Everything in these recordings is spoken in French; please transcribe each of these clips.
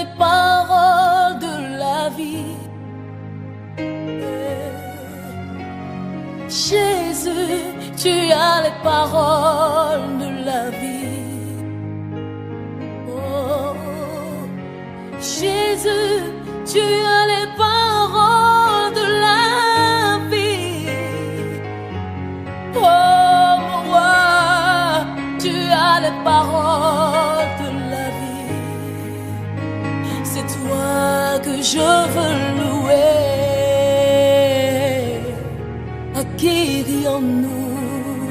les paroles de la vie. Jésus, tu as les paroles de la vie. Oh, Jésus, tu as les paroles de la vie. Oh, mon roi, tu as les paroles de la vie. C'est toi que je veux louer. À qui dirions-nous?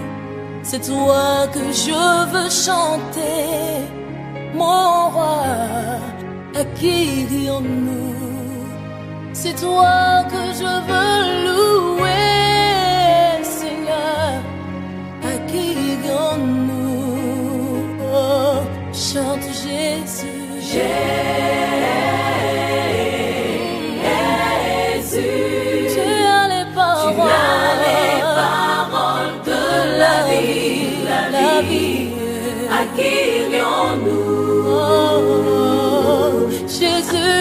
C'est toi que je veux chanter, mon roi. À qui dirions-nous? C'est toi que je veux louer, Seigneur. À qui dirions-nous? Oh, chante Jésus. Jésus, tu as les paroles de la vie, la vie. À qui dirions-nous? Oh, Jésus.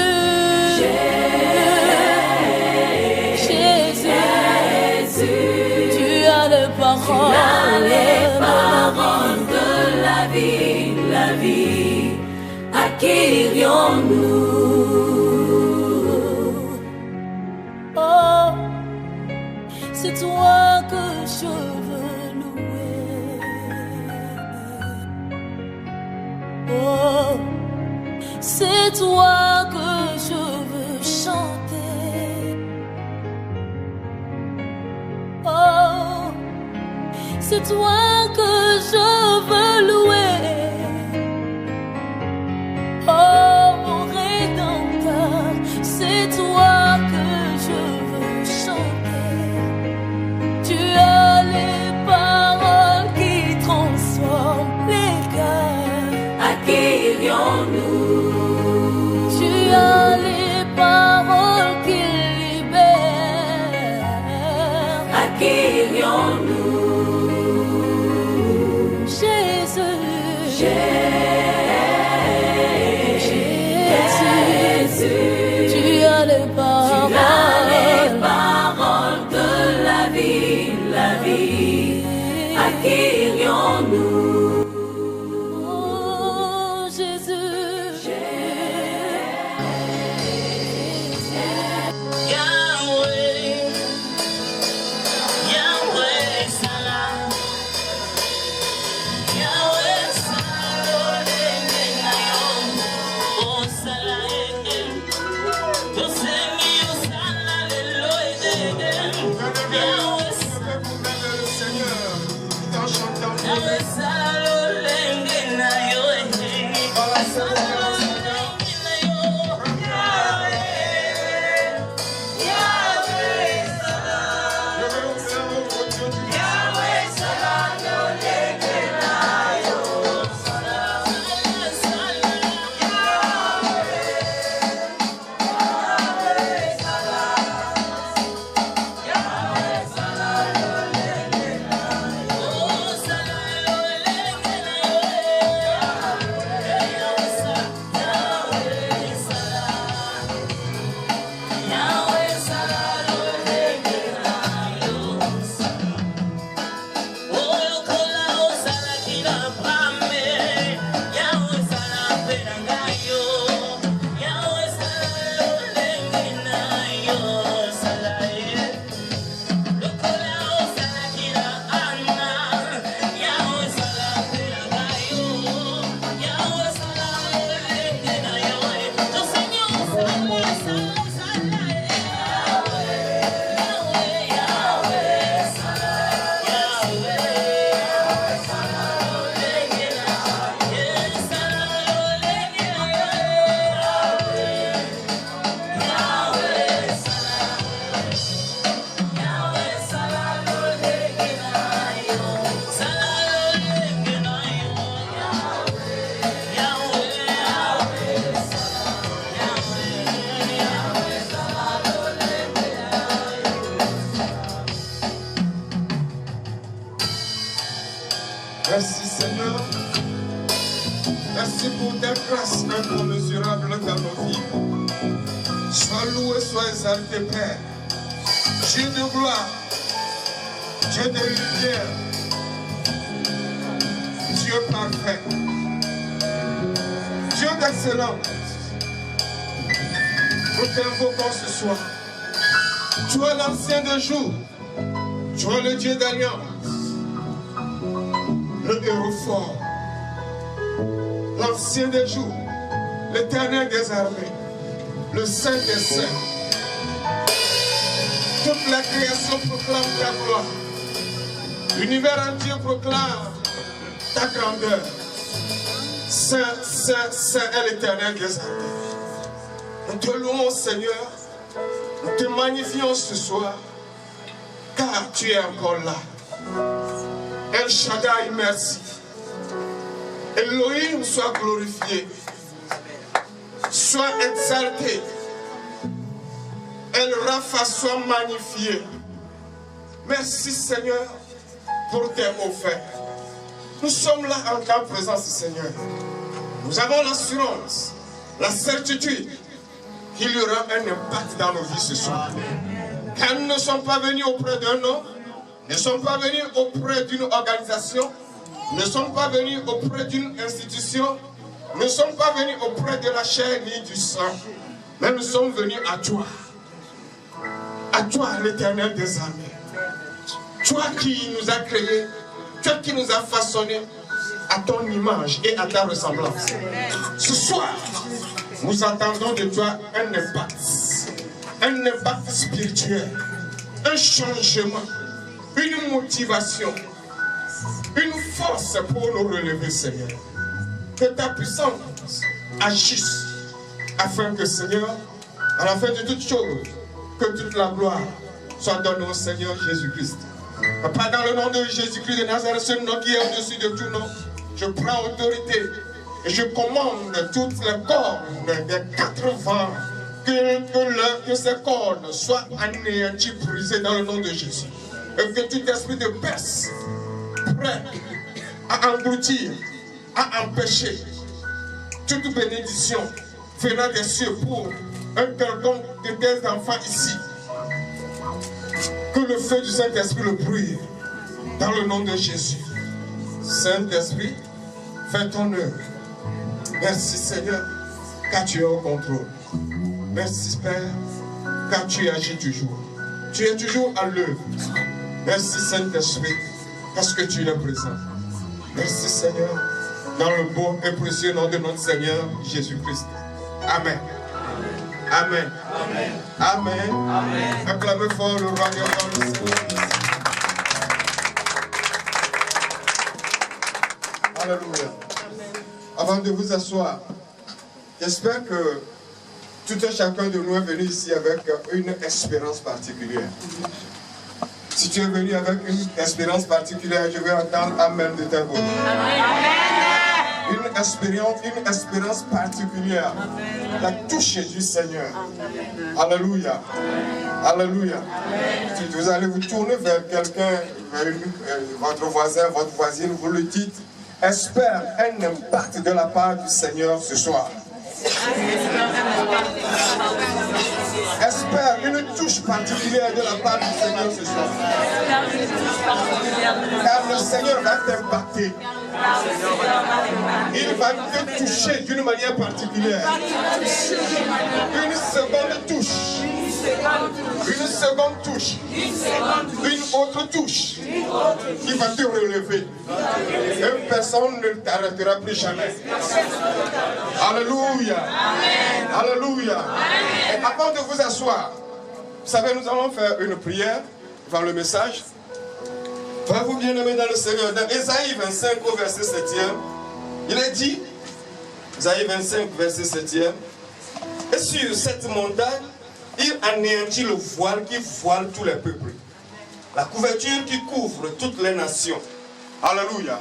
Paroles de la vie, à qui dirions-nous? Oh, c'est toi que je veux louer. Oh, c'est toi que je veux chanter. Oh, c'est toi que je veux louer. Oh, mon Rédempteur, c'est toi que je veux chanter. Tu as les paroles qui transforment les cœurs. À qui irions-nous? Tu as les paroles qui libèrent. À qui irions-nous? Jésus, tu as les paroles de la vie, à qui irions-nous? Oh, Jésus, Yahweh, Yahweh, Salah. Merci pour ta grâce incommensurable dans nos vies. Sois loué, sois exalté, Père. Dieu de gloire, Dieu de lumière, Dieu parfait, Dieu d'excellence. Nous t'invoquons ce soir. Tu es l'ancien des jours, tu es le Dieu d'alliance, le héros fort, l'ancien des jours, l'éternel des armées, le saint des saints. Toute la création proclame ta gloire. L'univers entier proclame ta grandeur. Saint, saint, saint est l'éternel des armées. Nous te louons, Seigneur. Nous te magnifions ce soir. Car tu es encore là. El Shaddai, merci. Elohim, sois glorifié. Sois exalté. El Rapha, soit magnifié. Merci, Seigneur, pour tes offertes. Nous sommes là en ta présence, Seigneur. Nous avons l'assurance, la certitude qu'il y aura un impact dans nos vies ce soir. Car nous ne sommes pas venus auprès d'un homme, ne sommes pas venus auprès d'une organisation, ne sommes pas venus auprès d'une institution, ne sommes pas venus auprès de la chair ni du sang, mais nous sommes venus à toi. À toi, l'éternel des armées. Toi qui nous as créés, toi qui nous as façonnés à ton image et à ta ressemblance. Ce soir, nous attendons de toi un impact spirituel, un changement, une motivation, une force pour nous relever, Seigneur. Que ta puissance agisse afin que, Seigneur, à la fin de toutes choses, que toute la gloire soit donnée au Seigneur Jésus-Christ. Papa, dans le nom de Jésus-Christ de Nazareth, ce nom qui est au-dessus de tout nom, je prends autorité et je commande toutes les cordes des 4 vents, que ces cordes soient anéanties, brisées dans le nom de Jésus. Et que tout esprit de perse, prêt à engloutir, à empêcher toute bénédiction venant des cieux pour un quelconque de tes enfants ici. Que le feu du Saint-Esprit le brûle dans le nom de Jésus. Saint-Esprit, fais ton œuvre. Merci Seigneur, car tu es au contrôle. Merci Père, car tu agis toujours. Tu es toujours à l'œuvre. Merci Saint-Esprit, parce que tu es présent. Merci Seigneur, dans le beau et précieux nom de notre Seigneur Jésus-Christ. Amen. Amen. Amen. Amen. Amen. Acclamez fort le roi des rois. Alléluia. Avant de vous asseoir, j'espère que tout un chacun de nous est venu ici avec une espérance particulière. Si tu es venu avec une espérance particulière, je vais entendre Amen de ta bouche. Une espérance particulière. La touche du Seigneur. Alléluia. Alléluia. Vous allez vous tourner vers quelqu'un, vers votre voisin, votre voisine, vous le dites. Espère un impact de la part du Seigneur ce soir. Espère une touche particulière de la part du Seigneur ce soir. Car le Seigneur va t'impacter. Il va te toucher d'une manière particulière. Une seconde touche. Une seconde touche. Une autre touche. Qui va te relever. Et personne ne t'arrêtera plus jamais. Alléluia. Alléluia. Et avant de vous asseoir, vous savez, nous allons faire une prière devant le message. Frères-vous bien-aimés dans le Seigneur, dans Ésaïe 25 au verset 7e, il est dit, Ésaïe 25 verset 7e, et sur cette montagne, il anéantit le voile qui voile tous les peuples, la couverture qui couvre toutes les nations. Alléluia.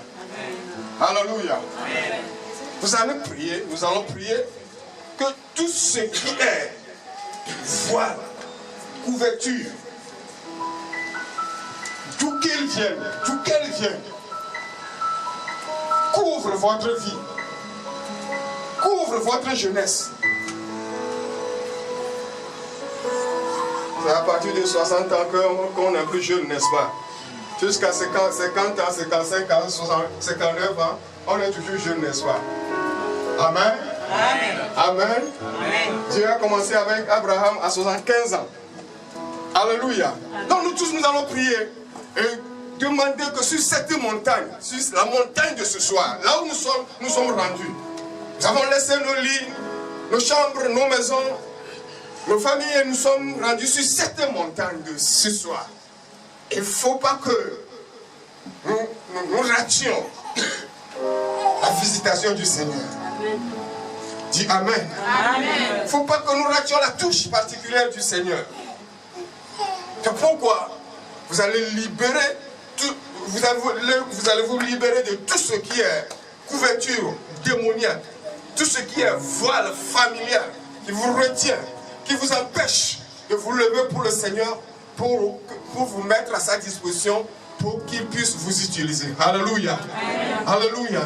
Alléluia. Vous allez prier, nous allons prier que tout ce qui est voile, couverture, d'où qu'il vienne, couvre votre vie, couvre votre jeunesse. C'est à partir de 60 ans qu'on est plus jeune, n'est-ce pas? Jusqu'à 50 ans, 55 ans, 60, 59 ans, on est toujours jeune, n'est-ce pas? Amen. Amen. Amen. Amen. Dieu a commencé avec Abraham à 75 ans. Alléluia. Donc nous tous, nous allons prier et demander que sur cette montagne, sur la montagne de ce soir, là où nous sommes rendus, nous avons laissé nos lits, nos chambres, nos maisons, nos familles, et nous sommes rendus sur cette montagne de ce soir. Il ne faut pas que nous rations la visitation du Seigneur. Amen. Dis Amen. Il ne faut pas que nous rations la touche particulière du Seigneur. C'est pourquoi vous allez libérer vous allez vous libérer de tout ce qui est couverture démoniaque, tout ce qui est voile familial qui vous retient, qui vous empêche de vous lever pour le Seigneur, pour vous mettre à sa disposition, pour qu'il puisse vous utiliser. Alléluia. Alléluia.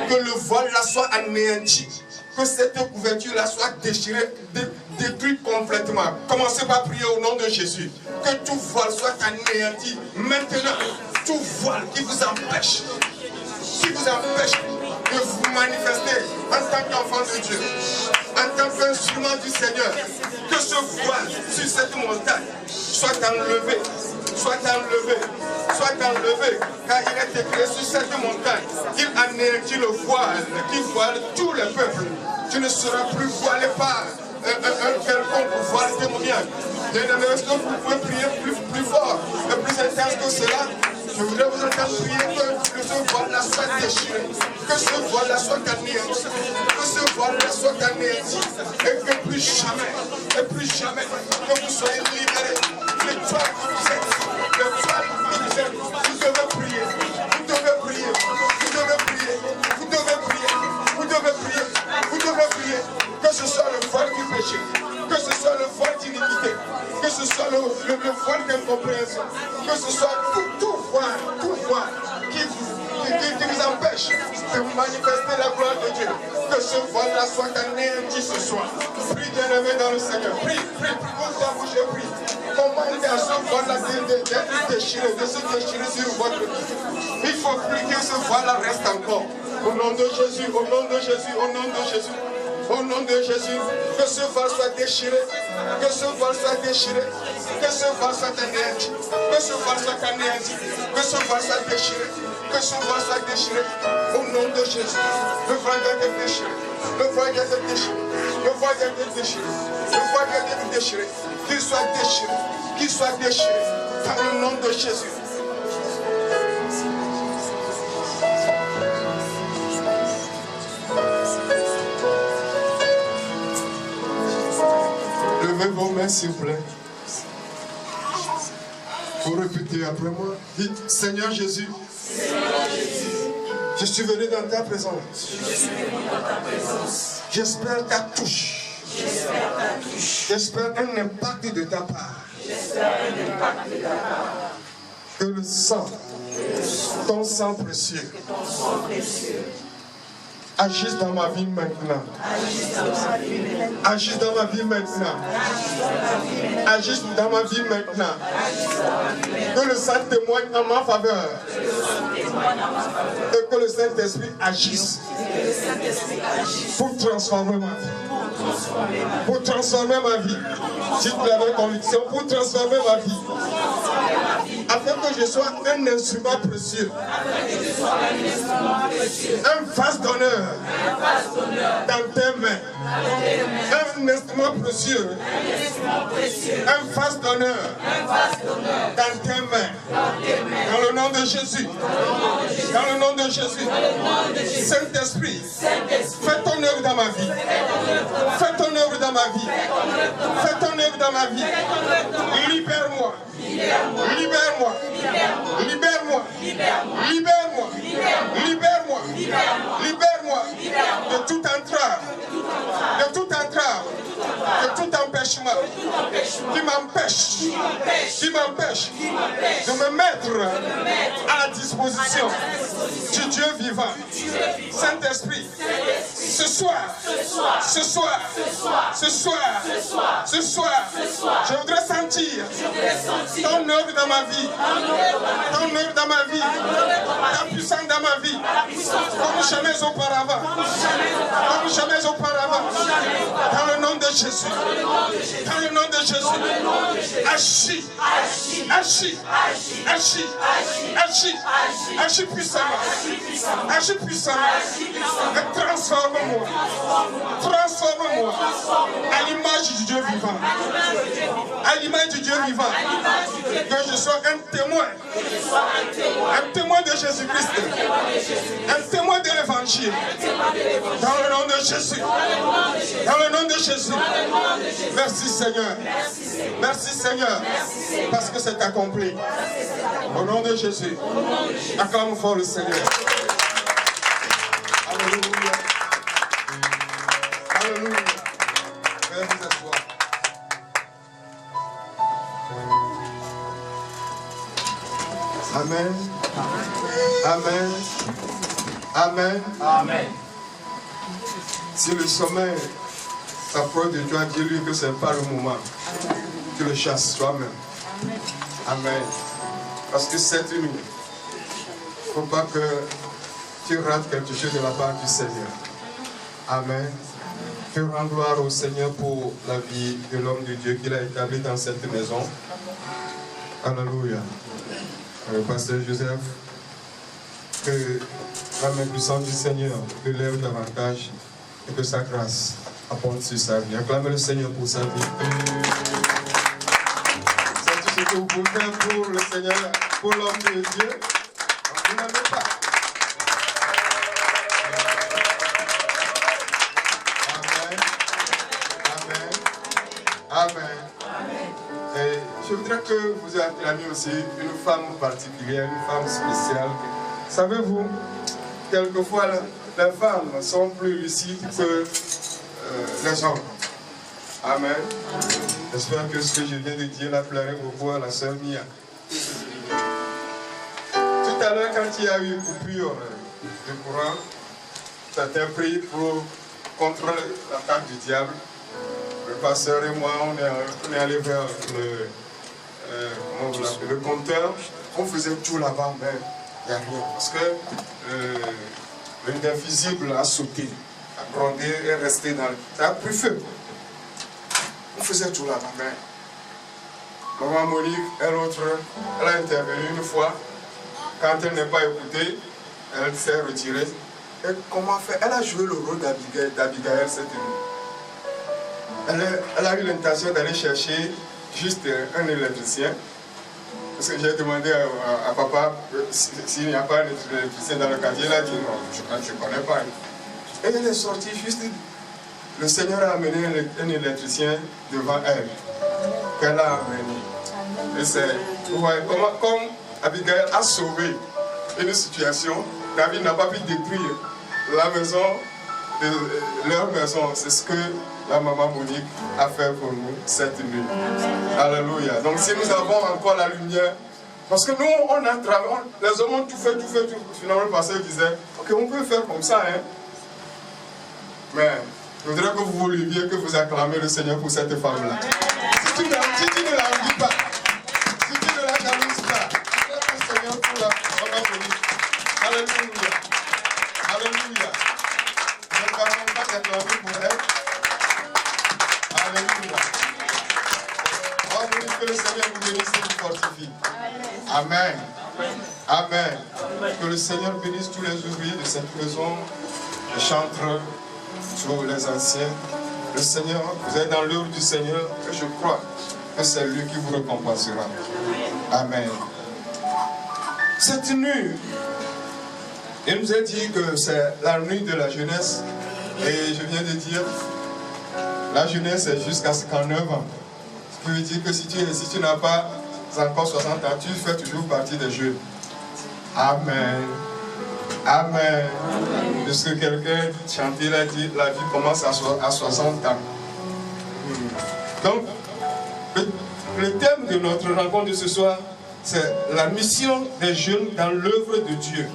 Que le voile là soit anéanti, que cette couverture là soit déchirée, détruite complètement. Commencez par prier au nom de Jésus. Que tout voile soit anéanti. Maintenant, tout voile qui vous empêche de vous manifester en tant qu'enfant de Dieu, en tant qu'instrument du Seigneur, que ce voile sur cette montagne soit enlevé, car il est écrit sur cette montagne, il anéantit le voile qui voile tout le peuple. Tu ne seras plus voilé par un quelconque voile démoniaque. Bien-aimés, est-ce que vous pouvez prier plus fort et plus intense que cela? Je voudrais vous entendre prier que ce voile-là soit déchiré, que ce voile-là soit anéanti, que ce voile-là soit anéanti, et que plus jamais, que vous soyez libérés. L'étoile que vous êtes, vous devez prier, que ce soit le voile du péché, que ce soit le voile d'iniquité, que ce soit le voile d'incompréhension, que ce soit tout voile qui vous empêche de manifester la gloire de Dieu. Que ce voile-là soit anéanti ce soir. Prie, bien-aimé dans le Seigneur. Prie, ouvre ta bouche et prie. Commandez à ce voile-là d'être déchiré, de se déchirer sur votre vie. Il faut prier que ce voile-là reste encore. Au nom de Jésus, au nom de Jésus, au nom de Jésus. Au nom de Jésus, que ce voile soit déchiré, que ce voile soit déchiré, que ce voile soit anéanti, que ce voile soit anéanti, que ce voile soit déchiré, que ce voile soit déchiré. Au nom de Jésus, le voile doit être déchiré, le voile doit être déchiré, le voile doit être déchiré, le voile doit être déchiré, qu'il soit déchiré, dans le nom de Jésus. Levez vos mains, s'il vous plaît. Vous répétez après moi. Dites, Seigneur Jésus, je suis venu dans ta présence. J'espère ta touche. J'espère un impact de ta part. Que le sang, ton sang précieux, agisse dans ma vie maintenant. Agisse dans ma vie maintenant. Agisse dans ma vie maintenant. Que le sang témoigne en ma faveur. Et que le Saint-Esprit agisse pour transformer ma vie. Pour transformer ma vie. Si tu avais conviction, pour transformer ma vie. Afin que je sois un instrument précieux. Un vase d'honneur dans tes mains. Un instrument précieux. Un vase d'honneur dans tes mains. Dans le nom de Jésus. Dans le nom de Jésus. Saint-Esprit, fais ton œuvre dans ma vie. Fais ton œuvre dans ma vie. Fais ton œuvre dans ma vie. Libère-moi. Libère-moi. Libère-moi. Libère-moi. Libère-moi. Libère-moi de toute entrave. De tout empêchement. qui m'empêche de me mettre à la disposition du Dieu vivant. Saint-Esprit, ce soir, je voudrais sentir ton œuvre dans ma vie, ta puissance dans ma vie, comme jamais auparavant, dans le nom de Jésus, agis puissamment, et transforme-moi à l'image du Dieu vivant, que je sois un témoin de Jésus-Christ, un témoin de l'évangile, dans le nom de Jésus, merci Seigneur, parce que c'est accompli, au nom de Jésus. Acclame fort le Seigneur. Alléluia. Veuillez vous asseoir. Amen. Si le sommeil s'approche de toi, dis-lui que ce n'est pas le moment. Tu le chasses toi-même. Amen. Parce que cette nuit, il ne faut pas que tu rates quelque chose de la part du Seigneur. Amen. Je rends gloire au Seigneur pour la vie de l'homme de Dieu qu'il a établi dans cette maison. Alléluia. Le pasteur Joseph, que la main puissante du Seigneur le lève davantage et que sa grâce apporte sur sa vie. Acclamez le Seigneur pour sa vie. C'est tout ce que vous pouvez faire pour le Seigneur, pour l'homme de Dieu. Vous n'avez pas. Amen. Et je voudrais que vous acclamiez aussi une femme particulière, une femme spéciale. Savez-vous, quelquefois, les femmes sont plus lucides que les hommes. Amen. J'espère que ce que je viens de dire l'a plairé beaucoup à la sœur Mia. Tout à l'heure, quand il y a eu une coupure de courant, ça t'a pris contre l'attaque du diable. Le pasteur et moi, on est allé vers le compteur. On faisait tout là-bas, mais il n'y a rien. Parce que l'invisible a sauté, a grondé et est resté dans le... Ça a pris feu. On faisait tout là-bas, mais maman Monique, elle a intervenu une fois. Quand elle n'est pas écoutée, elle s'est retirée. Et comment faire? Elle a joué le rôle d'Abigail cette nuit. Elle a eu l'intention d'aller chercher juste un électricien. Parce que j'ai demandé à papa s'il n'y a pas un électricien dans le quartier. Il a dit non, je ne connais pas. Et elle est sortie juste. Le Seigneur a amené un électricien devant elle. Qu'elle a amené. Et c'est, vous voyez, comme Abigail a sauvé une situation, David n'a pas pu détruire la maison, leur maison. C'est ce que la maman Monique a fait pour nous cette nuit. Alléluia. Donc si nous avons encore la lumière, parce que nous on a travaillé, les hommes ont tout fait. Finalement le pasteur disait, ok, on peut faire comme ça, hein. Mais je voudrais que vous vous leviez, que vous acclamez le Seigneur pour cette femme-là. Si tu ne l'envies pas, si tu ne la jalouses pas, le Seigneur pour la maman Monique. Alléluia. Alléluia. Nous ne parlons pas d'acclamer pour elle. Alléluia. Oh, que le Seigneur vous bénisse et vous fortifie. Amen. Amen. Que le Seigneur bénisse tous les ouvriers de cette maison, les chantres, tous les anciens. Le Seigneur, vous êtes dans l'œuvre du Seigneur et je crois que c'est lui qui vous récompensera. Amen. Cette nuit, il nous a dit que c'est la nuit de la jeunesse et je viens de dire la jeunesse est jusqu'à 59 ans. Ce qui veut dire que si tu n'as pas encore 60 ans, tu fais toujours partie des jeunes. Amen. Amen. Parce que quelqu'un chantait, il a dit la vie commence à 60 ans. Donc, Le thème de notre rencontre de ce soir, c'est la mission des jeunes dans l'œuvre de Dieu.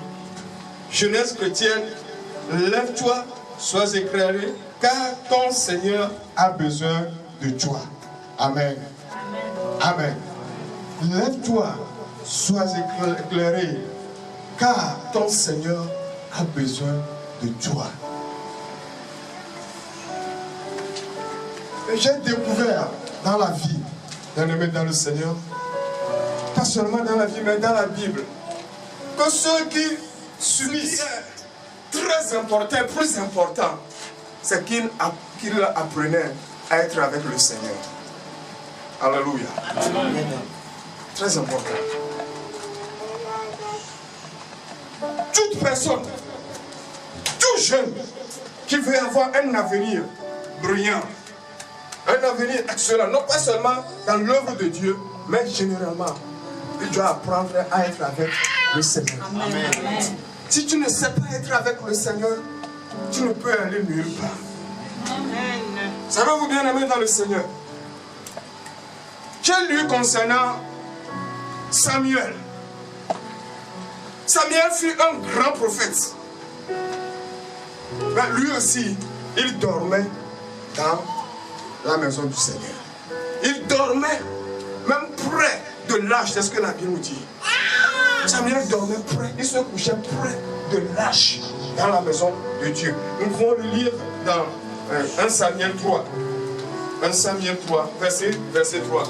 Jeunesse chrétienne, lève-toi, sois éclairé, car ton Seigneur a besoin de toi. Amen. Amen. Lève-toi, sois éclairé, car ton Seigneur a besoin de toi. Et j'ai découvert dans la vie, dans le Seigneur, pas seulement dans la vie, mais dans la Bible, que ceux qui subissent, très important, plus important, c'est qu'ils apprenaient à être avec le Seigneur. Alléluia. Amen. Très important. Toute personne, tout jeune qui veut avoir un avenir brillant, un avenir excellent, non pas seulement dans l'œuvre de Dieu, mais généralement, il doit apprendre à être avec le Seigneur. Amen. Si tu ne sais pas être avec le Seigneur, tu ne peux aller nulle part. Amen. Savez-vous bien aimer dans le Seigneur? J'ai lu concernant Samuel. Samuel fut un grand prophète. Mais lui aussi, il dormait dans la maison du Seigneur. Il dormait même près de l'arche, c'est ce que la Bible nous dit. Samuel dormait près, il se couchait près de l'arche dans la maison de Dieu. Nous pouvons le lire dans 1 Samuel 3. 1 Samuel 3, verset 3.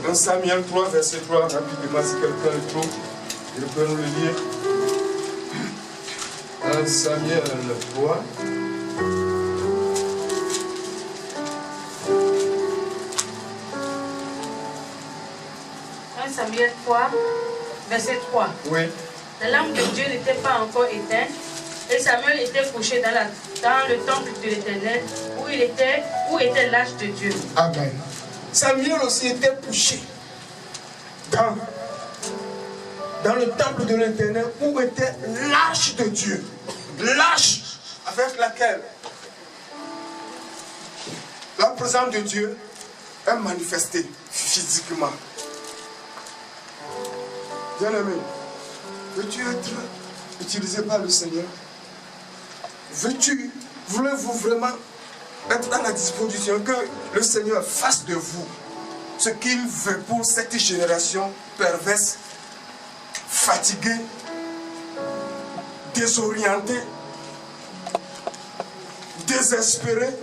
1 Samuel 3, verset 3, rapidement, si quelqu'un le trouve, il peut nous le lire. 1 Samuel 3. Samuel 3, verset 3. Oui. La lampe de Dieu n'était pas encore éteinte et Samuel était couché dans le temple de l'Éternel où était l'arche de Dieu. Amen. Samuel aussi était couché dans le temple de l'Éternel où était l'arche de Dieu. L'arche avec laquelle la présence de Dieu est manifestée physiquement. Bien-aimé, veux-tu être utilisé par le Seigneur? Voulez-vous vraiment être à la disposition que le Seigneur fasse de vous ce qu'il veut pour cette génération perverse, fatiguée, désorientée, désespérée?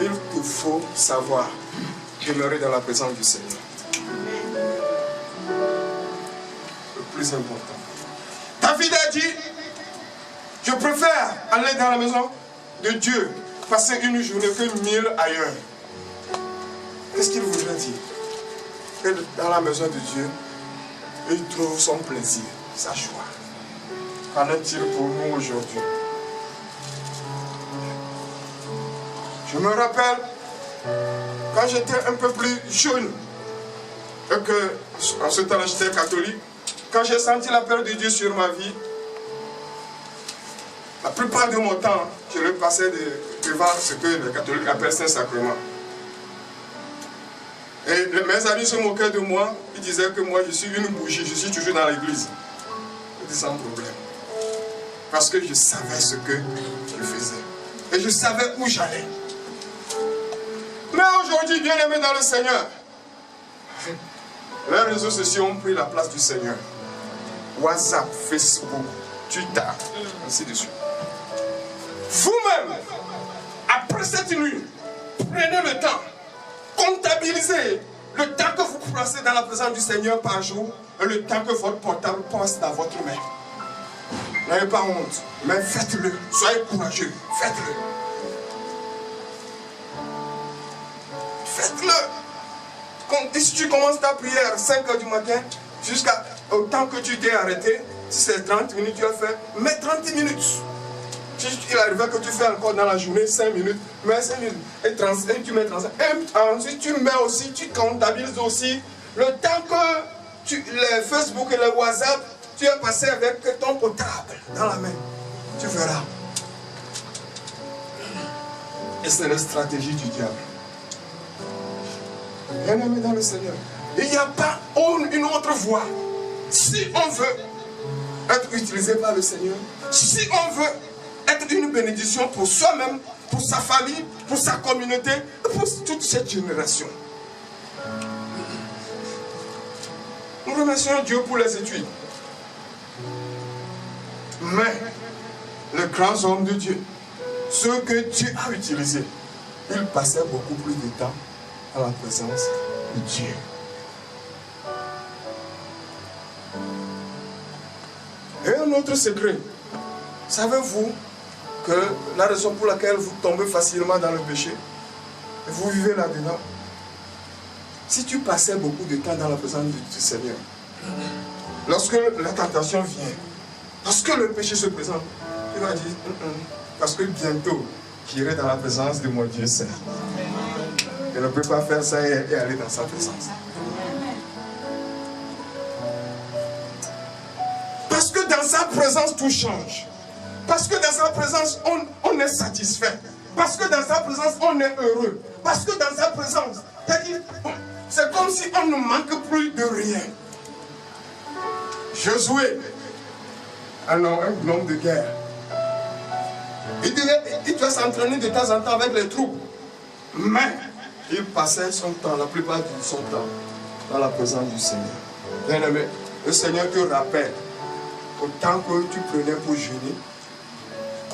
Il te faut savoir demeurer dans la présence du Seigneur. Plus important. David a dit, je préfère aller dans la maison de Dieu, passer une journée que 1000 ailleurs. Qu'est-ce qu'il voudrait dire? Que dans la maison de Dieu, il trouve son plaisir, sa joie. Qu'en est-il pour nous aujourd'hui? Je me rappelle, quand j'étais un peu plus jeune, et que en ce temps-là j'étais catholique, quand j'ai senti l'appel de Dieu sur ma vie, la plupart de mon temps, je le passais devant ce que les catholiques appellent Saint-Sacrement. Et mes amis se moquaient de moi, ils disaient que moi je suis une bougie, je suis toujours dans l'église. Je dis sans problème. Parce que je savais ce que je faisais. Et je savais où j'allais. Mais aujourd'hui, bien aimé dans le Seigneur, les réseaux sociaux ont pris la place du Seigneur. WhatsApp, Facebook, Twitter, ainsi de suite. Vous-même, après cette nuit, prenez le temps, comptabilisez le temps que vous passez dans la présence du Seigneur par jour et le temps que votre portable passe dans votre main. N'ayez pas honte, mais faites-le. Soyez courageux, faites-le. Faites-le. Si tu commences ta prière à 5 h du matin, jusqu'à autant que tu t'es arrêté, si c'est 30 minutes, tu as fait, mets 30 minutes. Si il arrive que tu fais encore dans la journée 5 minutes, mets 5 minutes. Et tu mets 35. Et ensuite, tu mets aussi, tu comptabilises aussi le temps que les Facebook et les WhatsApp, tu as passé avec ton portable dans la main. Tu verras. Et c'est la stratégie du diable. Bien aimé dans le Seigneur, il n'y a pas une autre voie. Si on veut être utilisé par le Seigneur, si on veut être une bénédiction pour soi-même, pour sa famille, pour sa communauté, pour toute cette génération. Nous remercions Dieu pour les études. Mais les grands hommes de Dieu, ceux que Dieu a utilisés, ils passaient beaucoup plus de temps à la présence de Dieu. Et un autre secret, savez-vous que la raison pour laquelle vous tombez facilement dans le péché, et vous vivez là-dedans, si tu passais beaucoup de temps dans la présence du Seigneur, lorsque la tentation vient, lorsque le péché se présente, tu vas dire, parce que bientôt, j'irai dans la présence de mon Dieu Saint. Je ne peux pas faire ça et aller dans sa présence. Parce que dans sa présence, tout change. Parce que dans sa présence, on est satisfait. Parce que dans sa présence, on est heureux. Parce que dans sa présence, c'est comme si on ne manque plus de rien. Josué, un homme de guerre, il devait s'entraîner de temps en temps avec les troupes. Mais il passait son temps, la plupart de son temps, dans la présence du Seigneur. Bien aimé, le Seigneur te rappelle, autant que tu prenais pour jeûner,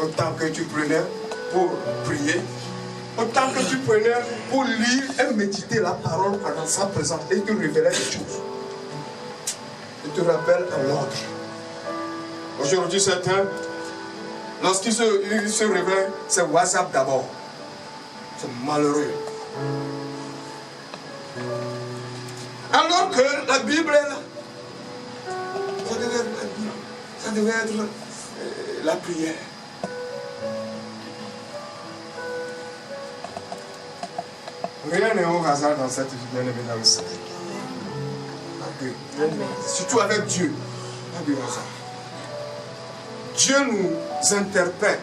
autant que tu prenais pour prier, autant que tu prenais pour lire et méditer la parole dans sa présence et te révéler des choses. Il te rappelle à l'ordre. Aujourd'hui, certains, lorsqu'ils se réveillent, c'est WhatsApp d'abord. C'est malheureux. Alors que la Bible est là. Ça devait être la prière. Rien n'est au hasard dans cette vie, bien aimé dans le Seigneur. Surtout avec Dieu. Dieu nous interpelle.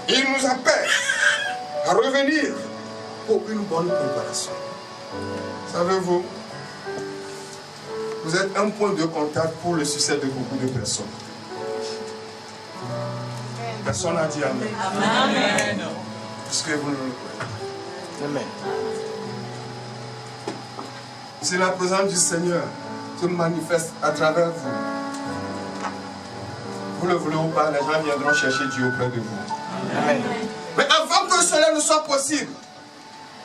Il nous appelle à revenir pour une bonne préparation. Savez-vous, vous êtes un point de contact pour le succès de beaucoup de personnes. Personne n'a dit Amen. Amen. Parce que vous ne le croyez. Amen. C'est la présence du Seigneur qui se manifeste à travers vous. Vous le voulez ou pas, les gens viendront chercher Dieu auprès de vous. Amen. Mais avant que cela ne soit possible,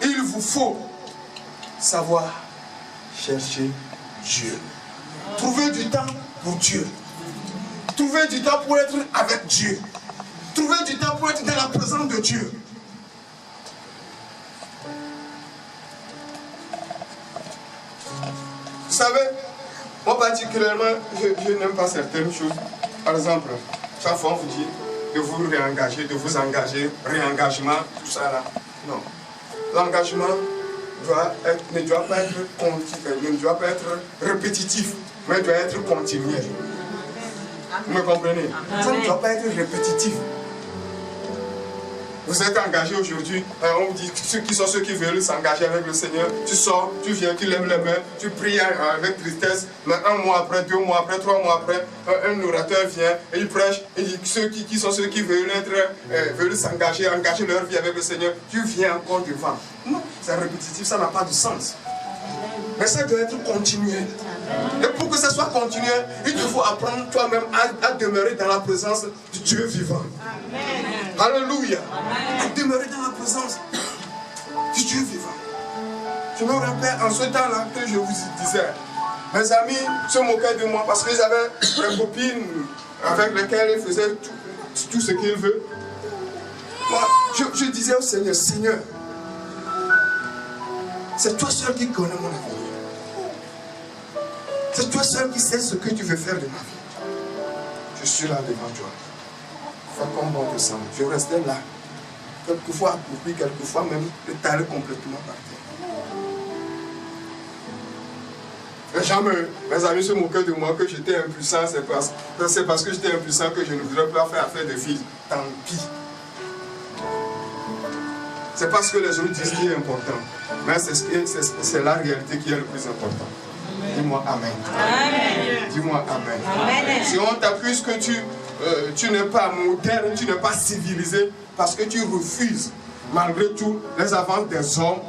il vous faut savoir chercher Dieu. Trouver du temps pour Dieu. Trouver du temps pour être avec Dieu. Trouver du temps pour être dans la présence de Dieu. Vous savez, moi particulièrement, je n'aime pas certaines choses. Par exemple, chaque fois on vous dit de vous réengager, de vous engager, réengagement, tout ça là. Non. L'engagement ne doit pas être répétitif, mais doit être continuel. Vous me comprenez? Ça ne doit pas être répétitif. Vous êtes engagé aujourd'hui, on vous dit ceux qui veulent s'engager avec le Seigneur, tu sors, tu viens, tu lèves les mains, tu pries avec tristesse, mais un mois après, 2 mois après, 3 mois après, un orateur vient et il prêche, et dit ceux qui veulent s'engager, engager leur vie avec le Seigneur, tu viens encore devant. Non, c'est répétitif, ça n'a pas de sens. Mais ça doit être continuel. Et pour que ça soit continuel, il te faut apprendre toi-même à demeurer dans la présence du Dieu vivant. Amen. Alléluia. À demeurer dans la présence du Dieu vivant. Je me rappelle en ce temps-là que je vous disais, mes amis se moquaient de moi parce qu'ils avaient des copines avec lesquelles ils faisaient tout ce qu'ils veulent. Moi, je disais au Seigneur, Seigneur, c'est toi seul qui connais mon avenir. C'est toi seul qui sais ce que tu veux faire de ma vie. Je suis là devant toi. Fais comme bon te semble. Je restais là. Quelquefois accroupi, quelquefois même étalé complètement par terre. Les gens, mes amis se moquaient de moi que j'étais impuissant. C'est parce que j'étais impuissant que je ne voudrais pas faire affaire de filles. Tant pis. C'est pas ce que les autres disent qui est important. Mais c'est la réalité qui est le plus important. Dis-moi Amen. Amen. Dis-moi Amen. Amen. Si on t'accuse que tu n'es pas moderne, tu n'es pas civilisé, parce que tu refuses, malgré tout, les avances des hommes,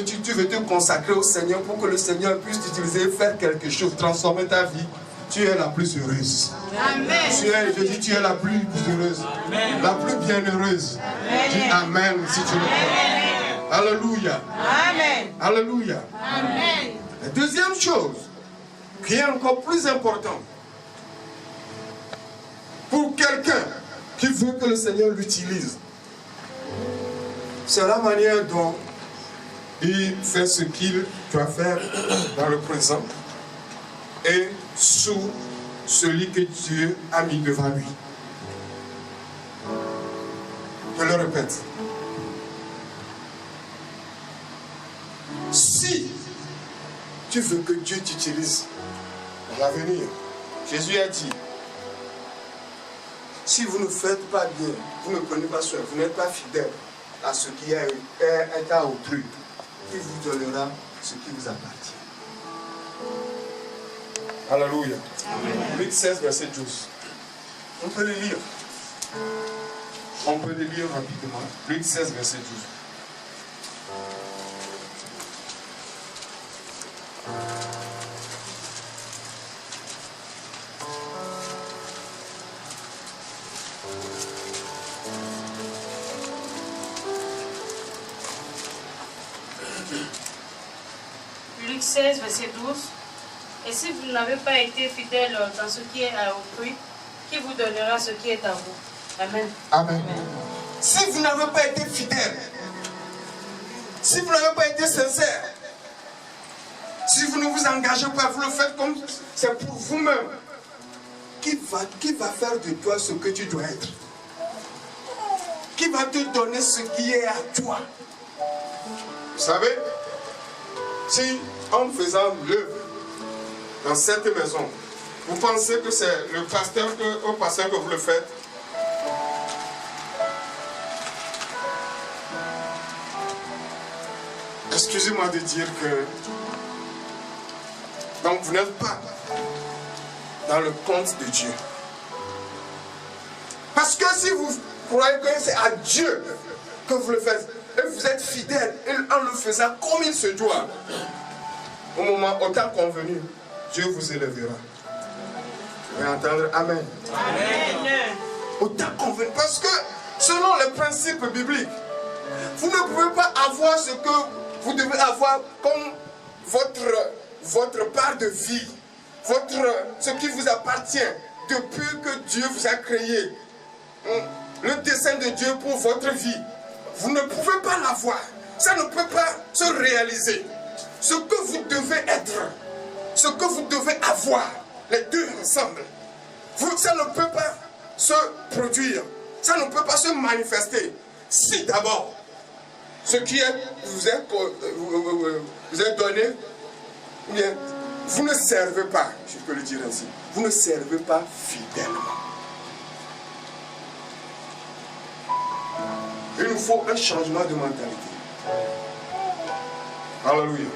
tu veux te consacrer au Seigneur pour que le Seigneur puisse t'utiliser, faire quelque chose, transformer ta vie, tu es la plus heureuse. Amen. Je dis, tu es la plus heureuse, Amen. La plus bienheureuse. Amen. Dis Amen si tu le crois. Alléluia. Amen. Alléluia. Amen. La deuxième chose, qui est encore plus importante, pour quelqu'un qui veut que le Seigneur l'utilise, c'est la manière dont il fait ce qu'il doit faire dans le présent et sous celui que Dieu a mis devant lui. Je le répète. Si tu veux que Dieu t'utilise dans l'avenir, Jésus a dit, si vous ne faites pas bien, vous ne prenez pas soin, vous n'êtes pas fidèle à ce qui est à autrui, il vous donnera ce qui vous appartient. Alléluia. Luc 16, verset 12. On peut le lire. On peut le lire rapidement. Luc 16, verset 12. Luc 16, verset 12. Et si vous n'avez pas été fidèle dans ce qui est à autrui, qui vous donnera ce qui est à vous? Amen. Amen. Si vous n'avez pas été fidèle, si vous n'avez pas été sincère, si vous ne vous engagez pas, vous le faites comme c'est pour vous-même, qui va faire de toi ce que tu dois être? Qui va te donner ce qui est à toi? Vous savez, si en faisant l'œuvre dans cette maison, vous pensez que c'est au pasteur que vous le faites? Excusez-moi de dire que donc vous n'êtes pas dans le compte de Dieu. Parce que si vous croyez que c'est à Dieu que vous le faites, et vous êtes fidèle en le faisant comme il se doit, au moment, au temps convenu, Dieu vous élèvera. Vous pouvez entendre Amen. Amen. Au temps convenu. Parce que selon les principes bibliques, vous ne pouvez pas avoir ce que vous devez avoir comme votre part de vie, ce qui vous appartient depuis que Dieu vous a créé. Le dessein de Dieu pour votre vie. Vous ne pouvez pas l'avoir. Ça ne peut pas se réaliser. Ce que vous devez être, ce que vous devez avoir, les deux ensemble, ça ne peut pas se produire. Ça ne peut pas se manifester. Si d'abord, ce qui vous est donné, bien, vous ne servez pas, je peux le dire ainsi, vous ne servez pas fidèlement. Il nous faut un changement de mentalité. Alléluia.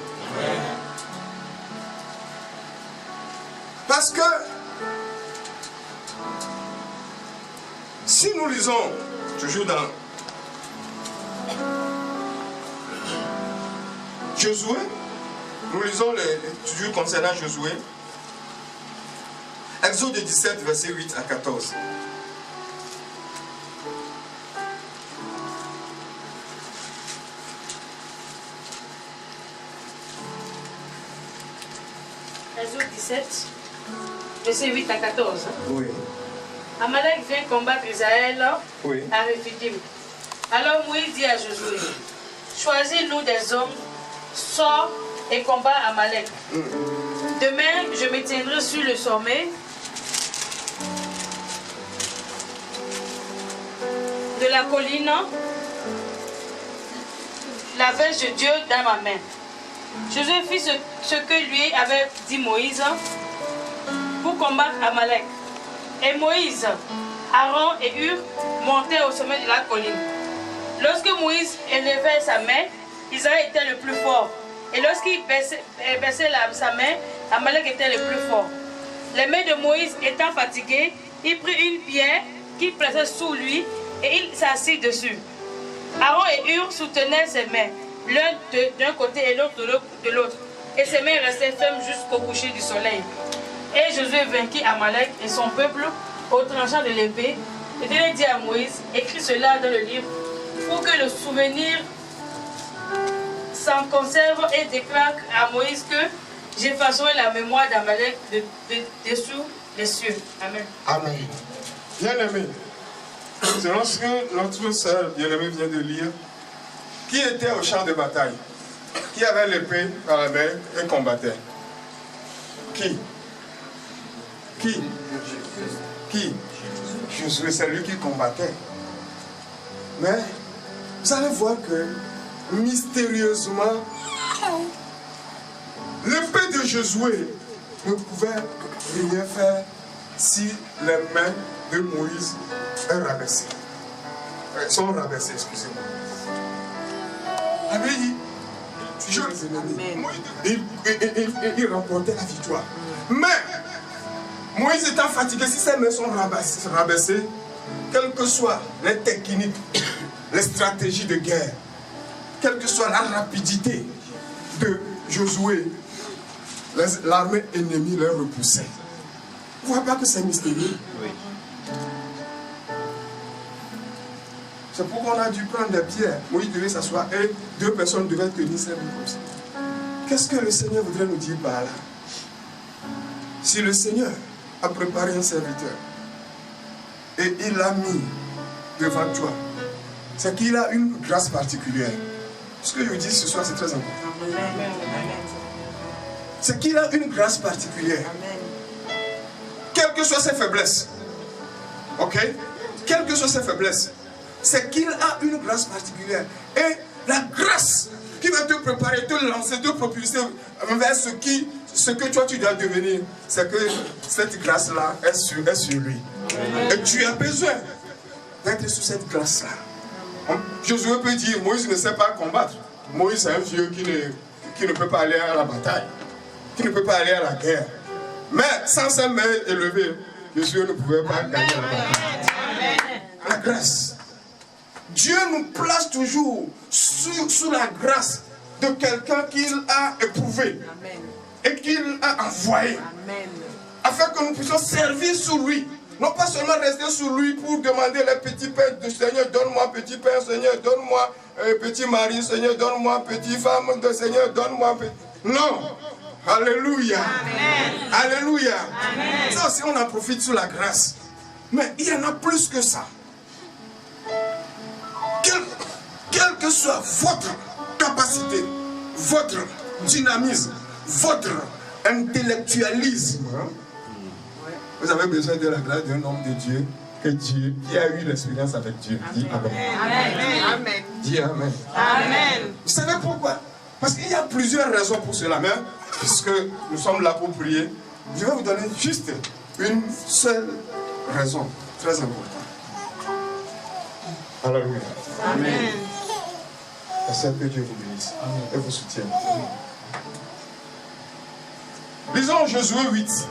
Parce que si nous lisons toujours dans Josué, nous lisons toujours concernant Josué, Exode 17, verset 8 à 14. Exode 17, verset 8 à 14. Oui. Amalek vient combattre Israël Oui. à Rephidim. Alors Moïse dit à Josué, choisis-nous des hommes, sors et combat Amalek. Demain, je me tiendrai sur le sommet de la colline, la verge de Dieu dans ma main. Josué fit ce que lui avait dit Moïse pour combattre Amalek. Et Moïse, Aaron et Hur montaient au sommet de la colline. Lorsque Moïse élevait sa main, Israël était le plus fort. Et lorsqu'il baissait sa main, Amalek était le plus fort. Les mains de Moïse étant fatiguées, il prit une pierre qu'il plaça sous lui et il s'assit dessus. Aaron et Hur soutenaient ses mains, l'un d'un côté et l'autre de l'autre. Et ses mains restaient fermes jusqu'au coucher du soleil. Et Josué vainquit Amalek et son peuple au tranchant de l'épée. Et Dieu dit à Moïse, écris cela dans le livre pour que le souvenir s'en conserve, et déclare à Moïse que j'effacerai la mémoire d'Amalek dessous les cieux. Amen. Amen. Bien-aimé, selon ce que notre sœur bien-aimée vient de lire, qui était au champ de bataille? Qui avait l'épée dans la main et combattait? Qui? Josué, c'est lui qui combattait. Mais vous allez voir que mystérieusement, l'épée de Josué ne pouvait rien faire si les mains de Moïse sont rabaissées, excusez-moi. Il remportait la victoire. Mais Moïse étant fatigué, si ses mains sont rabaissées, quelles que soient les techniques, les stratégies de guerre, quelle que soit la rapidité de Josué, l'armée ennemie les repoussait. Vous ne voyez pas que c'est mystérieux? Oui. C'est pourquoi on a dû prendre des pierres. Moïse devait s'asseoir et 2 personnes devaient tenir ses mains comme ça. Qu'est-ce que le Seigneur voudrait nous dire par là? Si le Seigneur a préparé un serviteur et il l'a mis devant toi, c'est qu'il a une grâce particulière. Ce que je vous dis ce soir, c'est très important. C'est qu'il a une grâce particulière. Quelles que soient ses faiblesses, ok? Quelles que soient ses faiblesses, c'est qu'il a une grâce particulière. Et la grâce qui va te préparer, te lancer, te propulser vers ce que toi tu dois devenir, c'est que cette grâce-là est sur lui. Et tu as besoin d'être sous cette grâce-là. Josué peut dire, Moïse ne sait pas combattre. Moïse est un vieux qui ne peut pas aller à la bataille, qui ne peut pas aller à la guerre. Mais sans ses mains élevées, Josué ne pouvait pas gagner la bataille. La grâce. Dieu nous place toujours sous la grâce de quelqu'un qu'il a éprouvé. Amen. Et qu'il a envoyé. Amen. Afin que nous puissions servir sous lui. Non pas seulement rester sous lui pour demander les petits pains de Seigneur, donne-moi petit pain, Seigneur, donne-moi petit mari, Seigneur, donne-moi petite femme, de Seigneur, donne-moi petit... Non. Alléluia. Amen. Alléluia. Amen. Ça aussi, on en profite sous la grâce. Mais il y en a plus que ça. Quelle que soit votre capacité, votre dynamisme, votre intellectualisme, vous avez besoin de la grâce d'un homme de Dieu, qui a eu l'expérience avec Dieu. Dis Amen. Amen. Amen. Dis Amen. Amen. Vous savez pourquoi? Parce qu'il y a plusieurs raisons pour cela. Mais puisque nous sommes là pour prier, je vais vous donner juste une seule raison très importante. Alléluia. Amen. Que Dieu vous bénisse et vous soutienne. Lisons Josué 8.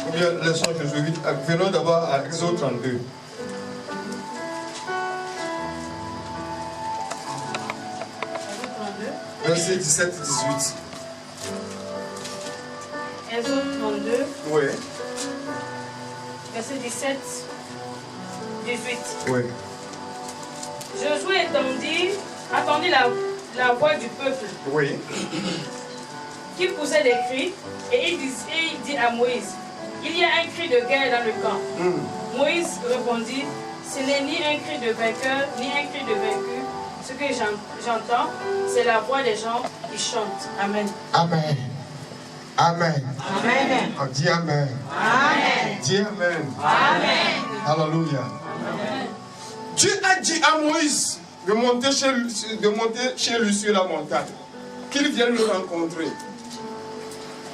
Ou bien laissons Josué 8. Venons d'abord à Exode 32. Verset 17-18. Exode 32. Oui. Verset 17, 18. Oui. Josué attendit la voix du peuple. Oui. Qui poussait des cris, et il dit à Moïse, il y a un cri de guerre dans le camp. Moïse répondit, ce n'est ni un cri de vainqueur, ni un cri de vaincu. Ce que j'entends, c'est la voix des gens qui chantent. Amen. Amen. Amen. Amen. Oh, dis Amen. Amen. Dis Amen. Amen. Alléluia. Dieu a dit à Moïse de monter chez lui sur la montagne, qu'il vienne le rencontrer.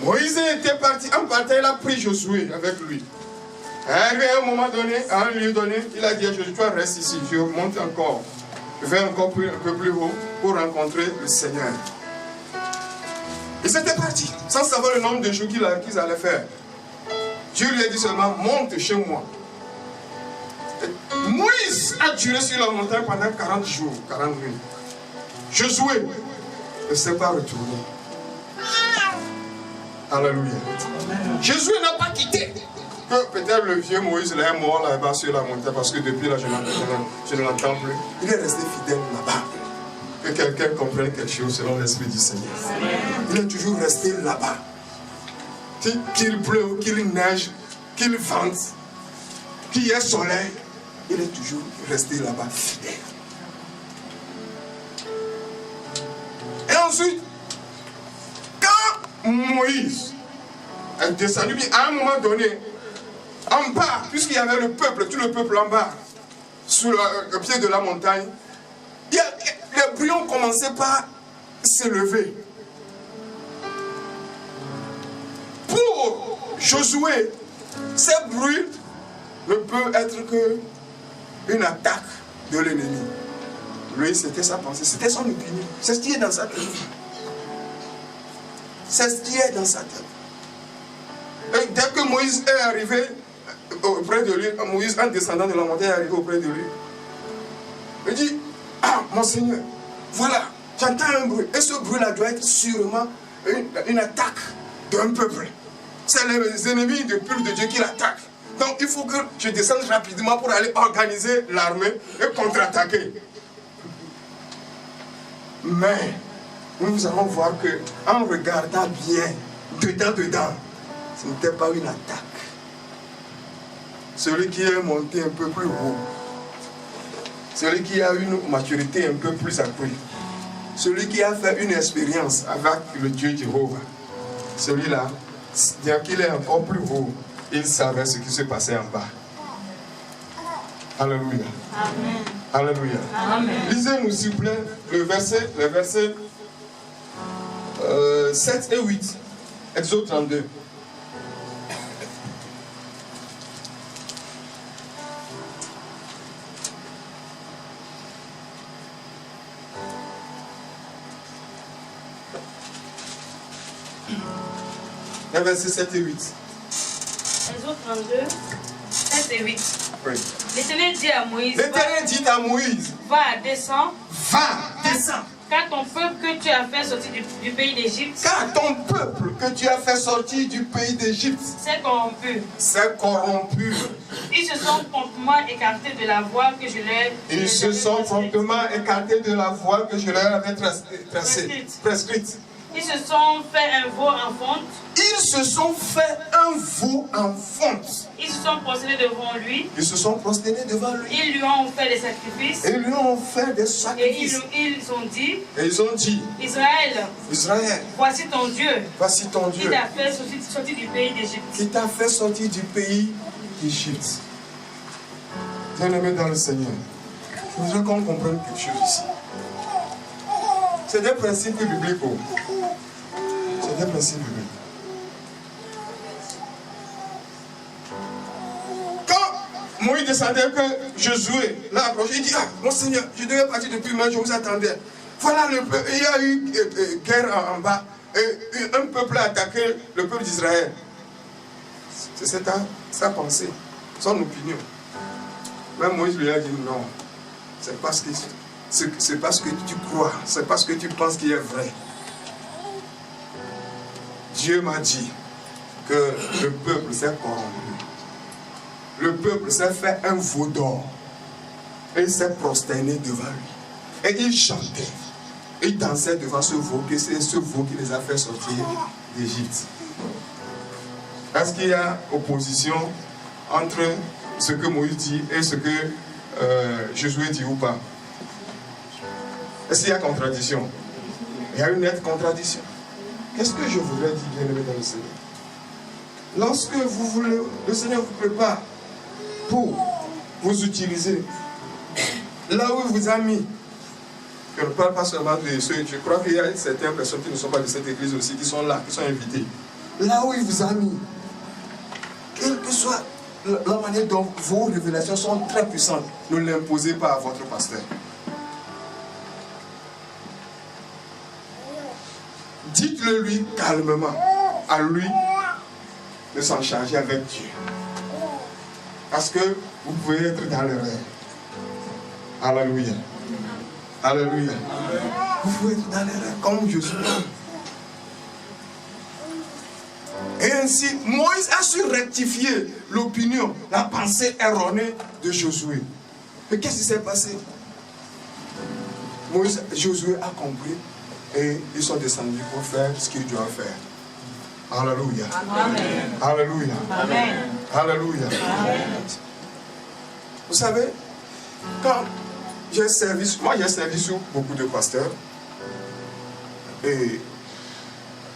Moïse était parti, en partant, il a pris Josué avec lui. À un moment donné, à un lieu donné, il a dit à Josué, toi reste ici, je monte encore. Je vais encore un peu plus haut pour rencontrer le Seigneur. Ils étaient partis, sans savoir le nombre de jours qu'ils allaient faire. Dieu lui a dit seulement, monte chez moi. Et Moïse a duré sur la montagne pendant 40 jours, 40 nuits. Josué ne s'est pas retourné. Alléluia. Josué n'a pas quitté. Que peut-être le vieux Moïse est mort là-bas sur la montagne parce que depuis là je ne l'entends plus. Il est resté fidèle là-bas. Que quelqu'un comprenne quelque chose selon l'Esprit du Seigneur. Il est toujours resté là-bas. Qu'il pleuve, qu'il neige, qu'il vente, qu'il y ait soleil, il est toujours resté là-bas fidèle. Et ensuite, quand Moïse est descendu, à un moment donné, en bas, puisqu'il y avait le peuple, tout le peuple en bas, sur le pied de la montagne, les brillons commençaient par s'élever. Pour Josué, ces bruits ne peuvent être qu'une attaque de l'ennemi. Lui, c'était sa pensée, c'était son opinion. C'est ce qui est dans sa tête. C'est ce qui est dans sa tête. Et dès que Moïse est arrivé auprès de lui, Moïse, en descendant de la montagne, est arrivé auprès de lui. Il dit, ah, mon Seigneur, voilà, j'entends un bruit. Et ce bruit-là doit être sûrement une attaque d'un peuple. C'est les ennemis du peuple de Dieu qui l'attaquent. Donc il faut que je descende rapidement pour aller organiser l'armée et contre-attaquer. Mais nous allons voir que en regardant bien, dedans, ce n'était pas une attaque. Celui qui est monté un peu plus haut, celui qui a une maturité un peu plus accrue, celui qui a fait une expérience avec le Dieu Jéhovah, celui-là, bien qu'il est encore plus haut, il savait ce qui se passait en bas. Alléluia. Amen. Alléluia. Amen. Lisez-nous s'il vous plaît les versets 7 et 8. Exode 32. Les versets 7 et 8. Exode 32, 7 et 8. Oui. L'Éternel dit à Moïse, L'Éternel dit à Moïse, va, descends, descends. car ton peuple que tu as fait sortir du pays d'Égypte Car ton peuple que tu as fait sortir du pays d'Égypte s'est corrompu. s'est corrompu. Ils se sont promptement écartés de la voie que je leur Ils se sont promptement écartés de la voie que je leur avais prescrite. Ils se sont fait un veau en fonte. Ils se sont fait un veau en fonte. Ils se sont prosternés devant lui. Ils se sont prosternés devant lui. Ils lui ont fait des sacrifices. Et ils lui ont fait des Et sacrifices. ils ont dit, Et ils ont dit, Israël, Israël, voici ton Dieu, voici ton qui Dieu, t'a fait sortir du pays d'Égypte. qui t'a fait sortir du pays d'Égypte. Bien-aimés dans le Seigneur, je voudrais qu'on comprenne quelque chose ici. C'est des principes bibliques. C'est des principes bibliques. Quand Moïse descendait, que Josué l'a approché, il dit, ah, mon Seigneur, je devais partir depuis, mais je vous attendais. Voilà, il y a eu guerre en bas. Et un peuple a attaqué le peuple d'Israël. C'est sa pensée, son opinion. Même Moïse lui a dit non. C'est parce que tu crois, c'est parce que tu penses qu'il est vrai. Dieu m'a dit que le peuple s'est corrompu. Le peuple s'est fait un veau d'or. Et il s'est prosterné devant lui. Et il chantait. Il dansait devant ce veau, que c'est ce veau qui les a fait sortir d'Égypte. Est-ce qu'il y a opposition entre ce que Moïse dit et ce que Josué dit ou pas? Est-ce qu'il y a contradiction? Il y a une nette contradiction. Qu'est-ce que je voudrais dire, bien-aimé dans le Seigneur? Lorsque vous voulez, le Seigneur vous prépare pour vous utiliser là où il vous a mis. Je ne parle pas seulement de ceux, je crois qu'il y a certaines personnes qui ne sont pas de cette église aussi, qui sont là, qui sont invitées. Là où il vous a mis, quelle que soit la manière dont vos révélations sont très puissantes, ne l'imposez pas à votre pasteur. Dites-le lui calmement, à lui de s'en charger avec Dieu. Parce que vous pouvez être dans l'erreur. Alléluia. Alléluia. Vous pouvez être dans l'erreur comme Josué. Et ainsi, Moïse a su rectifier l'opinion, la pensée erronée de Josué. Mais qu'est-ce qui s'est passé? Josué a compris et ils sont descendus pour faire ce qu'ils doivent faire. Alléluia. Amen. Alléluia. Amen. Alléluia. Amen. Vous savez, quand j'ai servi sous beaucoup de pasteurs, et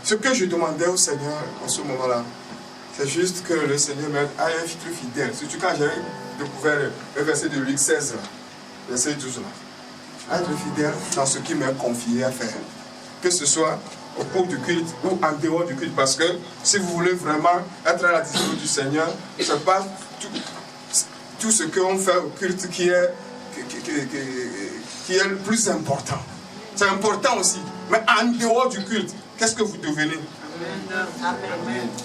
ce que je demandais au Seigneur en ce moment-là, c'est juste que le Seigneur m'aide à être fidèle. Surtout quand j'ai découvert le verset de Luc 16, verset 12 là. À être fidèle dans ce qu'il m'a confié à faire. Que ce soit au cours du culte ou en dehors du culte. Parce que si vous voulez vraiment être à la disposition du Seigneur, ce n'est pas tout ce qu'on fait au culte qui est le plus important. C'est important aussi. Mais en dehors du culte, qu'est-ce que vous devenez?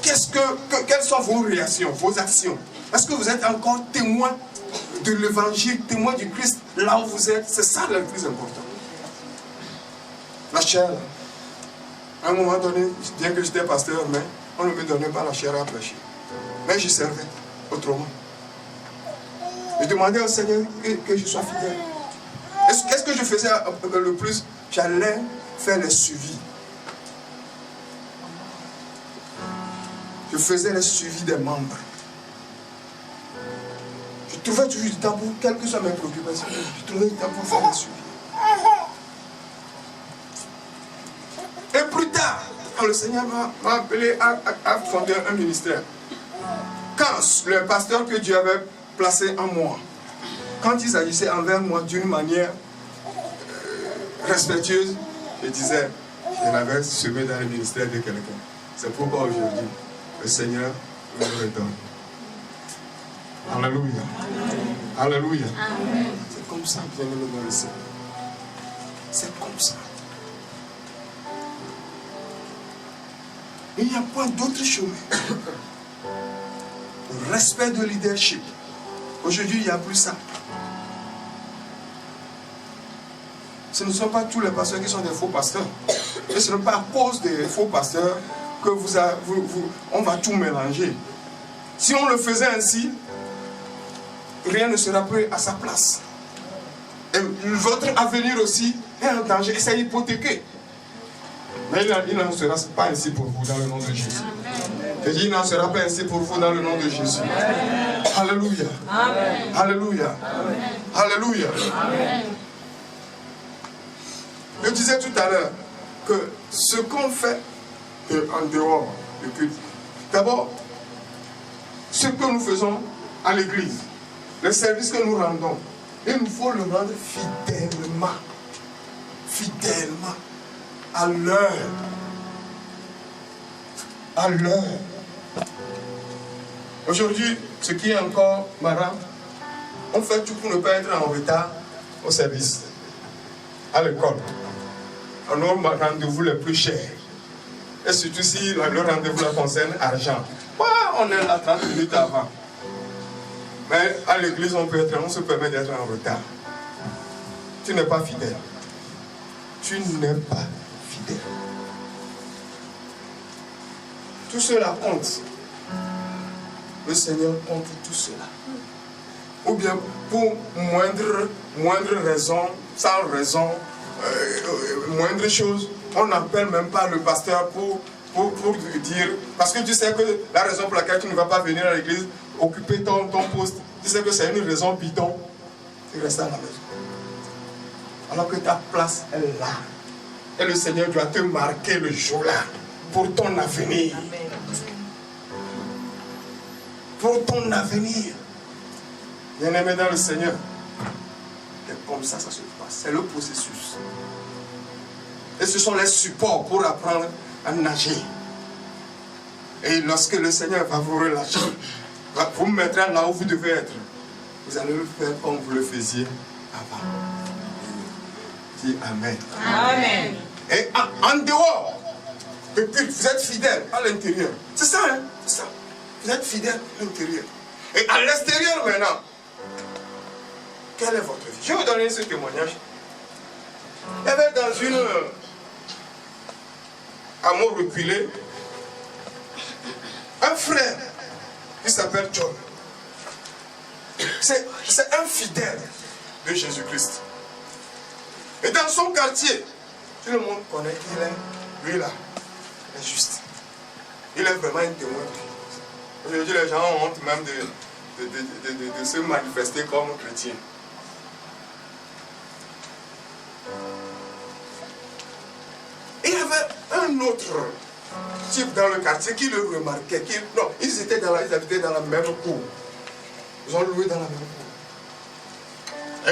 Quelles sont vos réactions, vos actions? Est-ce que vous êtes encore témoin de l'évangile, témoin du Christ là où vous êtes? C'est ça le plus important. La chair, à un moment donné, bien que j'étais pasteur, mais on ne me donnait pas la chair à prêcher. Mais je servais autrement. Je demandais au Seigneur que je sois fidèle. Qu'est-ce que je faisais le plus? J'allais faire les suivis. Je faisais les suivis des membres. Je trouvais toujours du temps pour, quelles que soient mes préoccupations, je trouvais du temps pour faire les suivis. Et plus tard, quand le Seigneur m'a appelé à fonder un ministère, quand le pasteur que Dieu avait placé en moi, quand ils agissaient envers moi d'une manière respectueuse, je disais, je l'avais semé dans le ministère de quelqu'un. C'est pourquoi aujourd'hui, le Seigneur me redonne. Alléluia. Alléluia. C'est comme ça, bien-aimé dans le Seigneur. C'est comme ça. Il n'y a pas d'autre chemin. Le respect de leadership. Aujourd'hui, il n'y a plus ça. Ce ne sont pas tous les pasteurs qui sont des faux pasteurs. Et ce n'est pas à cause des faux pasteurs que on va tout mélanger. Si on le faisait ainsi, rien ne sera plus à sa place. Et votre avenir aussi est en danger et c'est hypothéqué. Mais il n'en sera pas ainsi pour vous dans le nom de Jésus. Et il n'en sera pas ainsi pour vous dans le nom de Jésus. Alléluia. Alléluia. Alléluia. Je disais tout à l'heure que ce qu'on fait en dehors du culte, d'abord, ce que nous faisons à l'église, le service que nous rendons, il nous faut le rendre fidèlement. Fidèlement. À l'heure. À l'heure. Aujourd'hui, ce qui est encore marrant, on fait tout pour ne pas être en retard au service, à l'école. À nos rendez-vous les plus chers. Et surtout si le rendez-vous la concerne argent. On est là 30 minutes avant. Mais à l'église, on se permet d'être en retard. Tu n'es pas fidèle. Tu n'es pas fidèle. Tout cela compte. Le Seigneur compte tout cela. Ou bien pour moindre raison, sans raison, moindre chose, on n'appelle même pas le pasteur pour dire, parce que tu sais que la raison pour laquelle tu ne vas pas venir à l'église, occuper ton poste, tu sais que c'est une raison bidon, tu restes à la maison. Alors que ta place est là. Et le Seigneur doit te marquer le jour-là pour ton avenir. Pour ton avenir. Bien-aimé dans le Seigneur, C'est comme ça que ça se passe. C'est le processus. Et ce sont les supports pour apprendre à nager. Et lorsque le Seigneur va vous relâcher, va vous mettre là où vous devez être, vous allez le faire comme vous le faisiez avant. Dis Amen. Amen. Et en dehors, et puis vous êtes fidèle à l'intérieur. C'est ça, hein? C'est ça. Vous êtes fidèle à l'intérieur. Et à l'extérieur maintenant, quelle est votre vie? Je vais vous donner ce témoignage. Il y avait dans une amour reculé un frère qui s'appelle John. C'est un fidèle de Jésus-Christ. Et dans son quartier, tout le monde connaît qu'il est, lui là, il est juste. Il est vraiment un témoin. Aujourd'hui, les gens ont honte même de se manifester comme chrétien. Il y avait un autre type dans le quartier qui le remarquait. Non, ils habitaient dans la même cour. Ils ont loué dans la même cour.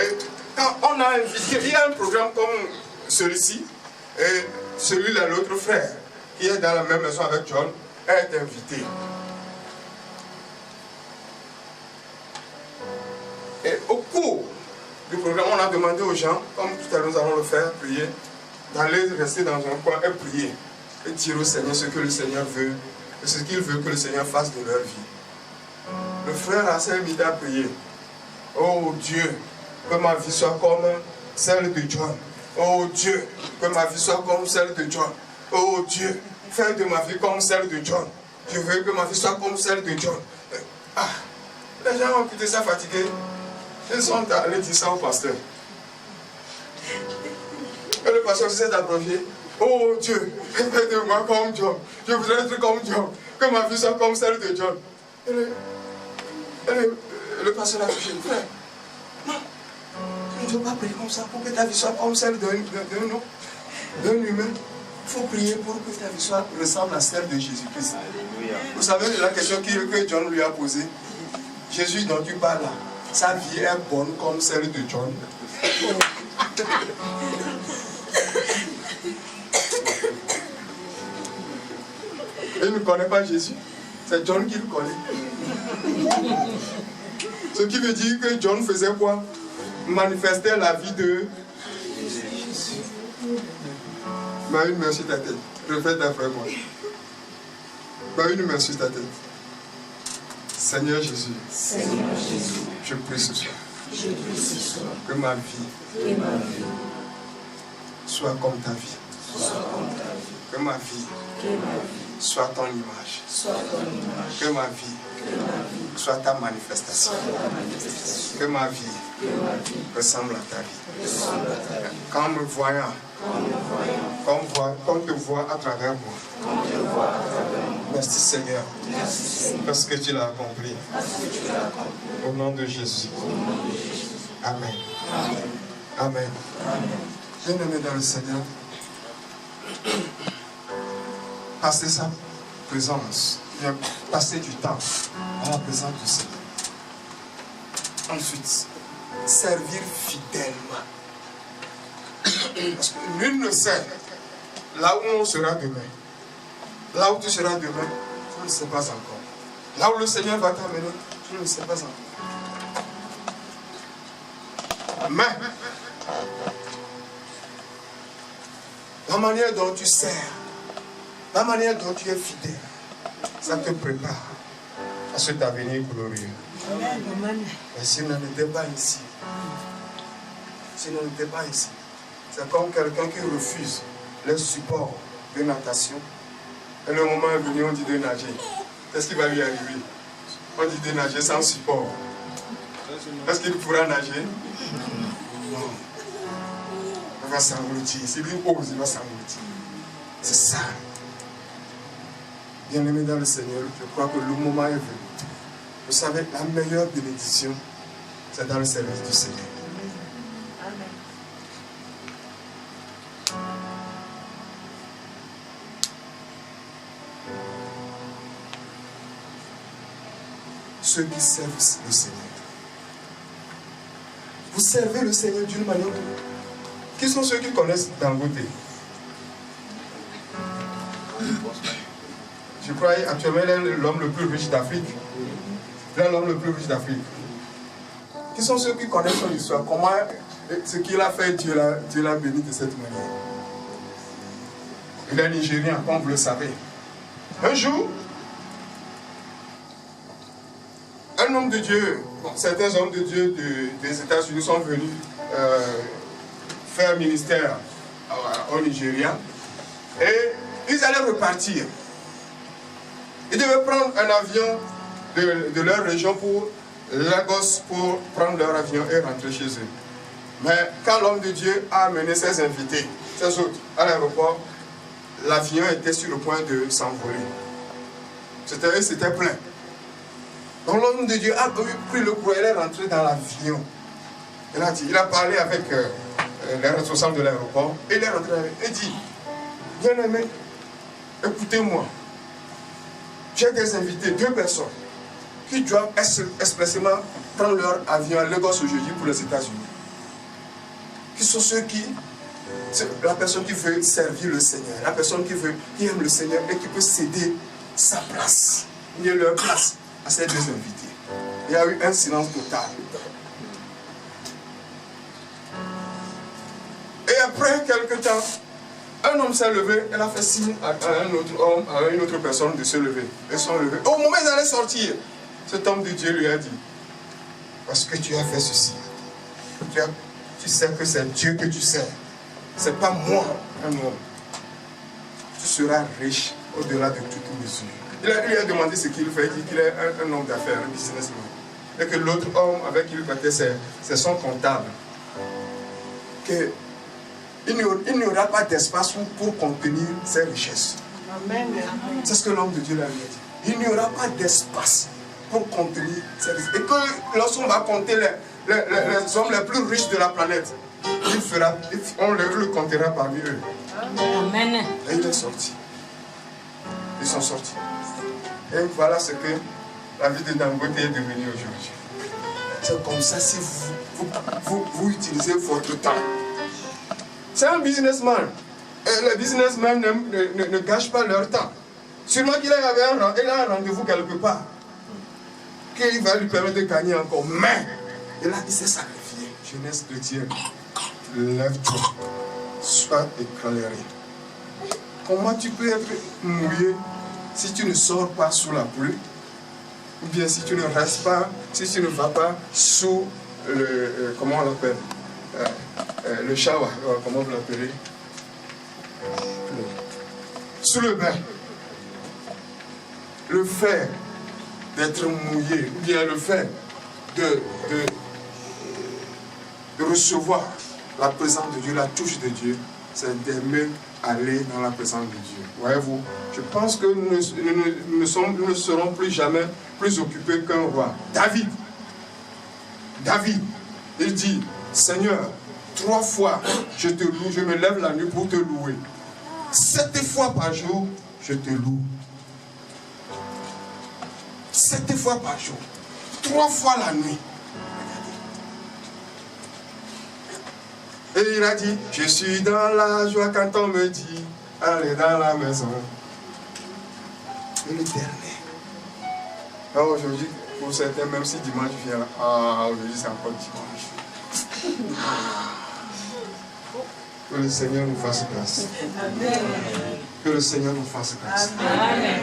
Et quand on a invité, il y a un programme comme celui-ci, et celui-là, l'autre frère, qui est dans la même maison avec John, est invité. Et au cours du programme, on a demandé aux gens, comme tout à l'heure nous allons le faire, prier, d'aller rester dans un coin et prier. Et dire au Seigneur ce que le Seigneur veut, et ce qu'il veut que le Seigneur fasse de leur vie. Le frère s'est mis à prier. Oh Dieu, que ma vie soit comme celle de John. Oh Dieu, que ma vie soit comme celle de John. Oh Dieu, fais de ma vie comme celle de John. Je veux que ma vie soit comme celle de John. Ah, les gens ont quitté ça fatigués. Ils sont allés dire ça au pasteur. Et le pasteur s'est approché. Oh Dieu, fais de moi comme John. Je voudrais être comme John. Que ma vie soit comme celle de John. Et le pasteur a touché. Frère, non, tu ne dois pas prier comme ça pour que ta vie soit comme celle d'un humain. Il faut prier pour que ta vie ressemble à celle de Jésus-Christ. Vous savez la question que John lui a posée. Jésus dont tu parles là, sa vie est bonne comme celle de John. Il ne connaît pas Jésus. C'est John qui le connaît. Ce qui veut dire que John faisait quoi? Manifestait la vie de Jésus. Mets une main sur ta tête. Refais d'après moi. Mets une main sur ta tête. Seigneur Jésus, je prie ce soir. Que ma vie soit comme ta vie. Que ma vie soit ton image. Que ma vie soit ta manifestation. Que ma vie ressemble à ta vie. Qu'en me voyant, qu'on te voit à travers moi. Merci Seigneur. Parce que tu l'as accompli. Au nom de Jésus. Amen. Amen. Bien-aimé dans le Seigneur, passer sa présence, passer du temps à la présence du Seigneur. Ensuite, servir fidèlement. Parce que nul ne sait là où on sera demain. Là où tu seras demain, tu ne sais pas encore. Là où le Seigneur va t'amener, tu ne sais pas encore. Mais la manière dont tu sers, la manière dont tu es fidèle, ça te prépare à cet avenir glorieux. Mais si on n'était pas ici, c'est comme quelqu'un qui refuse les supports de natation. Et le moment est venu, on dit de nager. Qu'est-ce qui va lui arriver? On dit de nager sans support. Est-ce qu'il pourra nager? Non. Il va s'engloutir. S'il ose, il va s'engloutir. C'est ça. Bien-aimé dans le Seigneur, je crois que le moment est venu. Vous savez, la meilleure bénédiction, c'est dans le service du Seigneur. Amen. Ceux qui servent le Seigneur Vous servez le Seigneur d'une manière. Qui sont ceux qui connaissent Dangote? Je crois actuellement il est l'homme le plus riche d'Afrique. Il est l'homme le plus riche d'Afrique. Qui sont ceux qui connaissent son histoire? Comment ce qu'il a fait, Dieu l'a béni de cette manière. Il est nigérien, comme vous le savez. Un jour, un homme de Dieu, certains hommes de Dieu des États-Unis sont venus faire un ministère au Nigeria et ils allaient repartir. Ils devaient prendre un avion de leur région pour Lagos pour prendre leur avion et rentrer chez eux. Mais quand l'homme de Dieu a amené ses invités, ses autres, à l'aéroport, l'avion était sur le point de s'envoler. C'était plein. Donc l'homme de Dieu a pris le courrier, il est rentré dans l'avion. Il a parlé avec les responsables de l'aéroport et il est rentré avec. Il dit, bien aimé, écoutez-moi, j'ai des invités, 2 personnes, qui doivent expressément prendre leur avion à Lagos aujourd'hui pour les États-Unis. Qui sont ceux qui, la personne qui veut servir le Seigneur, la personne qui aime le Seigneur et qui peut céder sa place, mieux leur place à ces 2 invités. Il y a eu un silence total. Et après quelque temps, un homme s'est levé, elle a fait signe à un autre homme, à une autre personne de se lever. Ils sont levés. Au moment où ils allaient sortir, cet homme de Dieu lui a dit, parce que tu as fait ceci, tu sais que c'est Dieu que tu sers. Ce n'est pas moi, un homme. Tu seras riche au-delà de toute mesure. Il lui a demandé ce qu'il fait. Il dit qu'il est un homme d'affaires, un businessman. Et que l'autre homme avec qui il battait, c'est son comptable. Il n'y aura pas d'espace pour contenir ses richesses. Amen. C'est ce que l'homme de Dieu lui a dit. Il n'y aura pas d'espace pour contenir ses richesses. Et que lorsqu'on va compter les hommes les plus riches de la planète, on le comptera parmi eux. Amen. Et il est sorti. Ils sont sortis. Et voilà ce que la vie de Dangote est devenue aujourd'hui. C'est comme ça si vous utilisez votre temps. C'est un businessman. Et les businessmen ne gâchent pas leur temps. Sûrement qu'il a un rendez-vous quelque part. Qu'il va lui permettre de gagner encore. Mais il s'est sacrifié. Jeunesse de Dieu. Lève-toi. Sois éclairé. Comment tu peux être mouillé si tu ne sors pas sous la pluie? Ou bien si tu ne restes pas, si tu ne vas pas sous le, comment on l'appelle, le shower, comment vous l'appelez? Sous le bain. Le fait d'être mouillé, ou bien le fait de recevoir la présence de Dieu, la touche de Dieu, c'est d'aimer aller dans la présence de Dieu. Voyez-vous, je pense que nous ne serons plus jamais plus occupés qu'un roi. David, il dit, Seigneur, 3 fois je te loue, je me lève la nuit pour te louer. 7 fois par jour, je te loue. 7 fois par jour, 3 fois la nuit. Et il a dit, je suis dans la joie quand on me dit, allez dans la maison. Et le dernier. Alors aujourd'hui, pour certains, même si dimanche vient là, aujourd'hui c'est encore dimanche. Que le Seigneur nous fasse grâce. Amen. Que le Seigneur nous fasse grâce. Amen.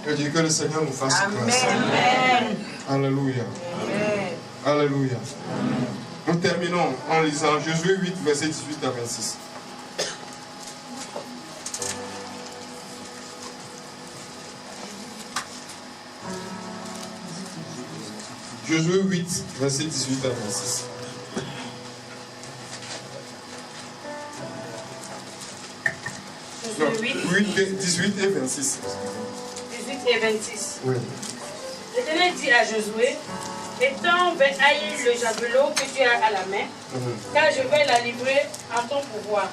Je dis que le Seigneur nous fasse grâce. Amen. Alléluia. Amen. Alléluia. Nous terminons en lisant Josué 8, versets 18 à 26. Josué 8, versets 18 à 26. Non, 8, 18 et 26. 18 et 26. Oui. L'Éternel dit à Josué, étends vers Haïl le javelot que tu as à la main, car je vais la livrer en ton pouvoir.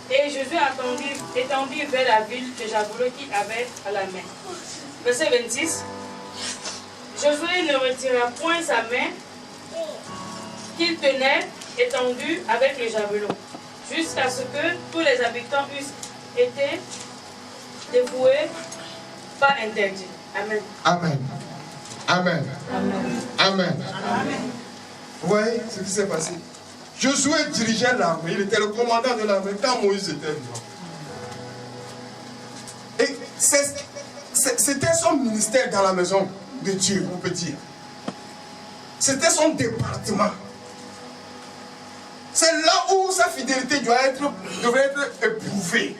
Et Josué étendit vers la ville le javelot qu'il avait à la main. Verset 26. Josué ne retira point sa main qu'il tenait étendu avec le javelot, jusqu'à ce que tous les habitants eussent été dévoués, pas interdits. Amen. Amen. Amen. Amen. Amen. Amen. Vous voyez ce qui s'est passé? Josué dirigeait l'armée, il était le commandant de l'armée quand Moïse était vivant. Et c'était son ministère dans la maison de Dieu, on peut dire. C'était son département. C'est là où sa fidélité devait être éprouvée.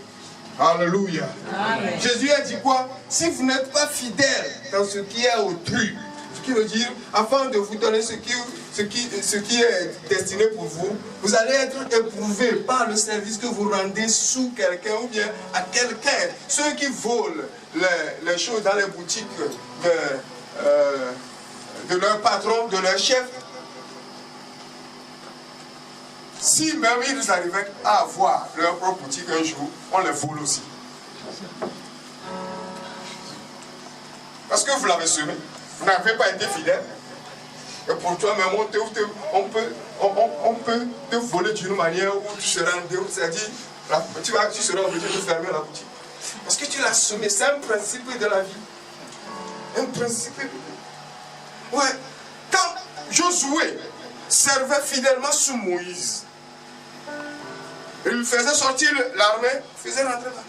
Alléluia. Amen. Jésus a dit quoi? Si vous n'êtes pas fidèle dans ce qui est autrui, ce qui veut dire, afin de vous donner ce qui est destiné pour vous, vous allez être éprouvé par le service que vous rendez sous quelqu'un ou bien à quelqu'un. Ceux qui volent les choses dans les boutiques de leur patron, de leur chef, si même ils arrivaient à avoir leur propre boutique un jour, on les vole aussi. Parce que vous l'avez semé, vous n'avez pas été fidèle. Et pour toi-même, on peut te voler d'une manière où tu seras en dehors, c'est-à-dire tu seras obligé de fermer la boutique. Parce que tu l'as semé, c'est un principe de la vie. Un principe. Ouais. Quand Josué servait fidèlement sous Moïse, il faisait sortir l'armée, il faisait rentrer l'armée.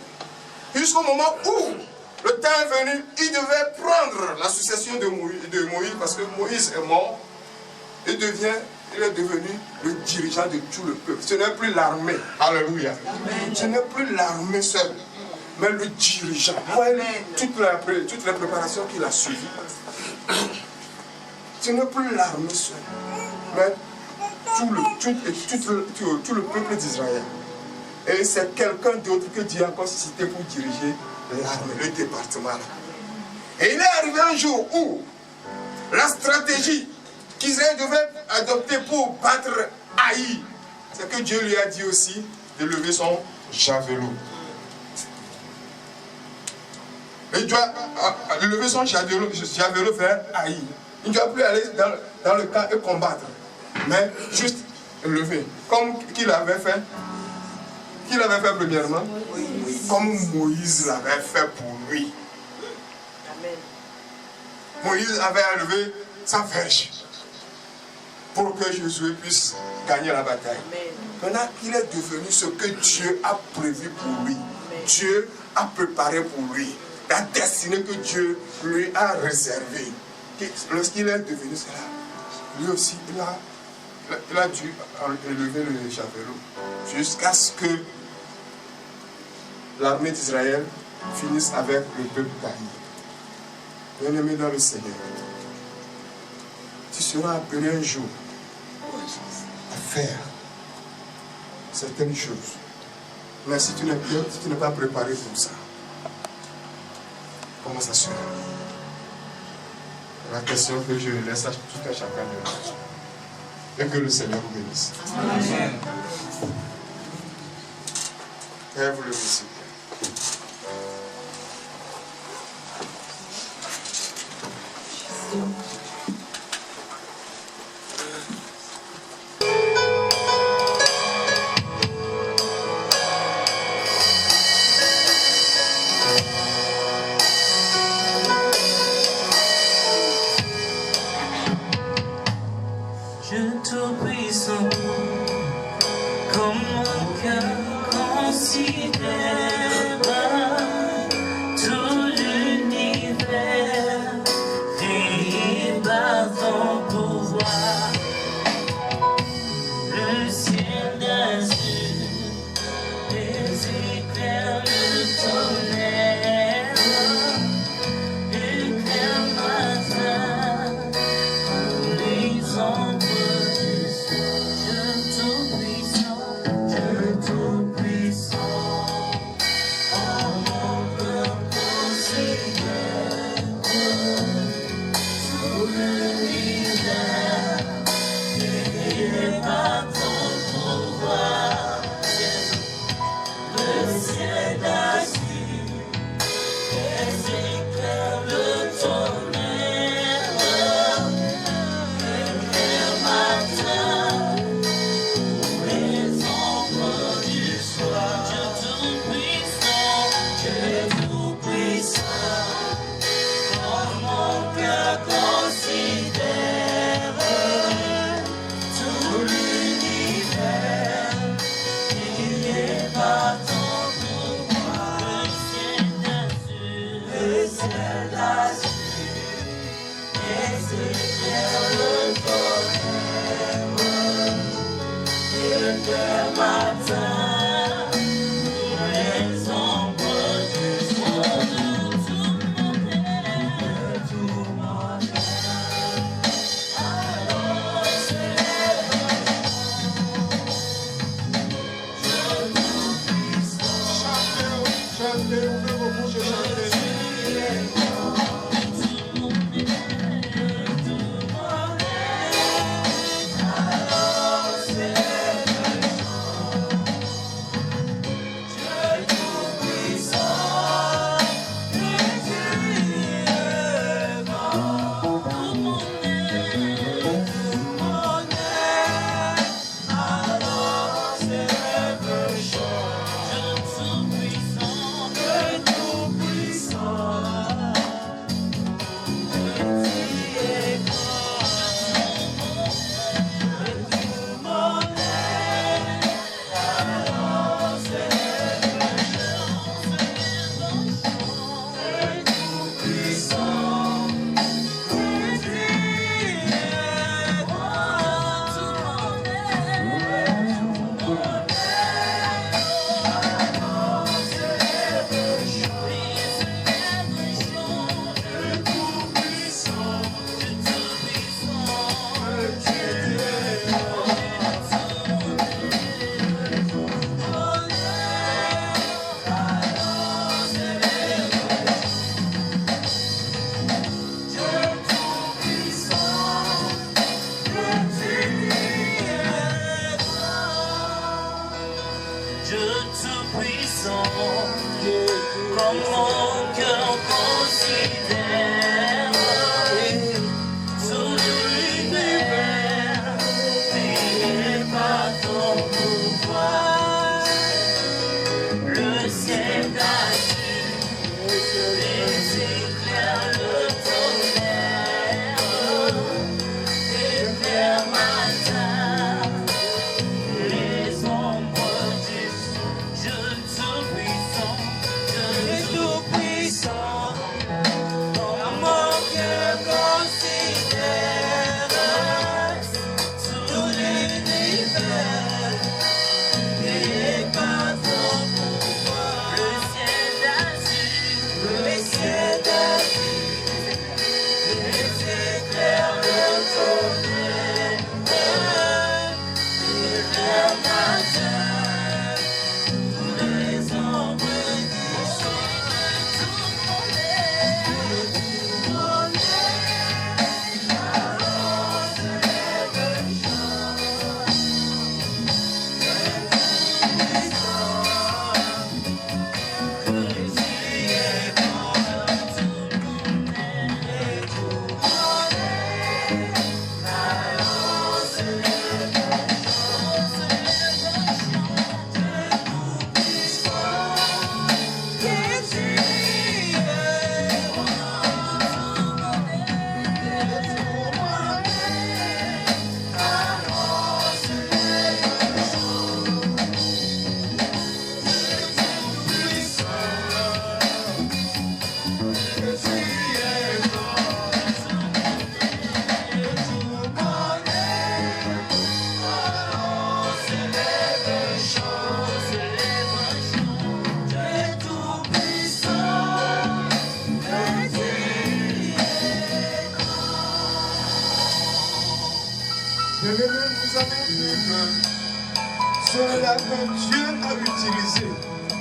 Jusqu'au moment où le temps est venu, il devait prendre la succession de Moïse parce que Moïse est mort. Il est devenu le dirigeant de tout le peuple. Ce n'est plus l'armée. Alléluia. Amen. Ce n'est plus l'armée seule, mais le dirigeant. Amen. Toutes les préparations qu'il a suivies. Ce n'est plus l'armée seule, mais tout le peuple d'Israël. Et c'est quelqu'un d'autre que Dieu a encore cité pour diriger l'armée, le département. Et il est arrivé un jour où la stratégie qu'Israël devait adopter pour battre Haï, c'est que Dieu lui a dit aussi de lever son javelot. Il doit lever son javelot vers Haï. Il ne doit plus aller dans le camp et combattre, mais juste lever, comme qu'il avait fait. Qui l'avait fait premièrement? Comme Moïse l'avait fait pour lui. Amen. Moïse avait enlevé sa verge pour que Josué puisse gagner la bataille. Amen. Maintenant, il est devenu ce que Dieu a prévu pour lui. Amen. Dieu a préparé pour lui. La destinée que Dieu lui a réservée. Lorsqu'il est devenu cela, lui aussi, il a dû élever le javelot jusqu'à ce que l'armée d'Israël finisse avec le peuple d'Haï. Bien-aimé dans le Seigneur, tu seras appelé un jour à faire certaines choses. Mais si tu n'es pas préparé pour ça, comment ça sera? La question que je laisse à tout à chacun de nous. Et que le Seigneur vous bénisse. Amen. Et vous le bénissez. Tout l'univers, Ceux-là que Dieu a utilisé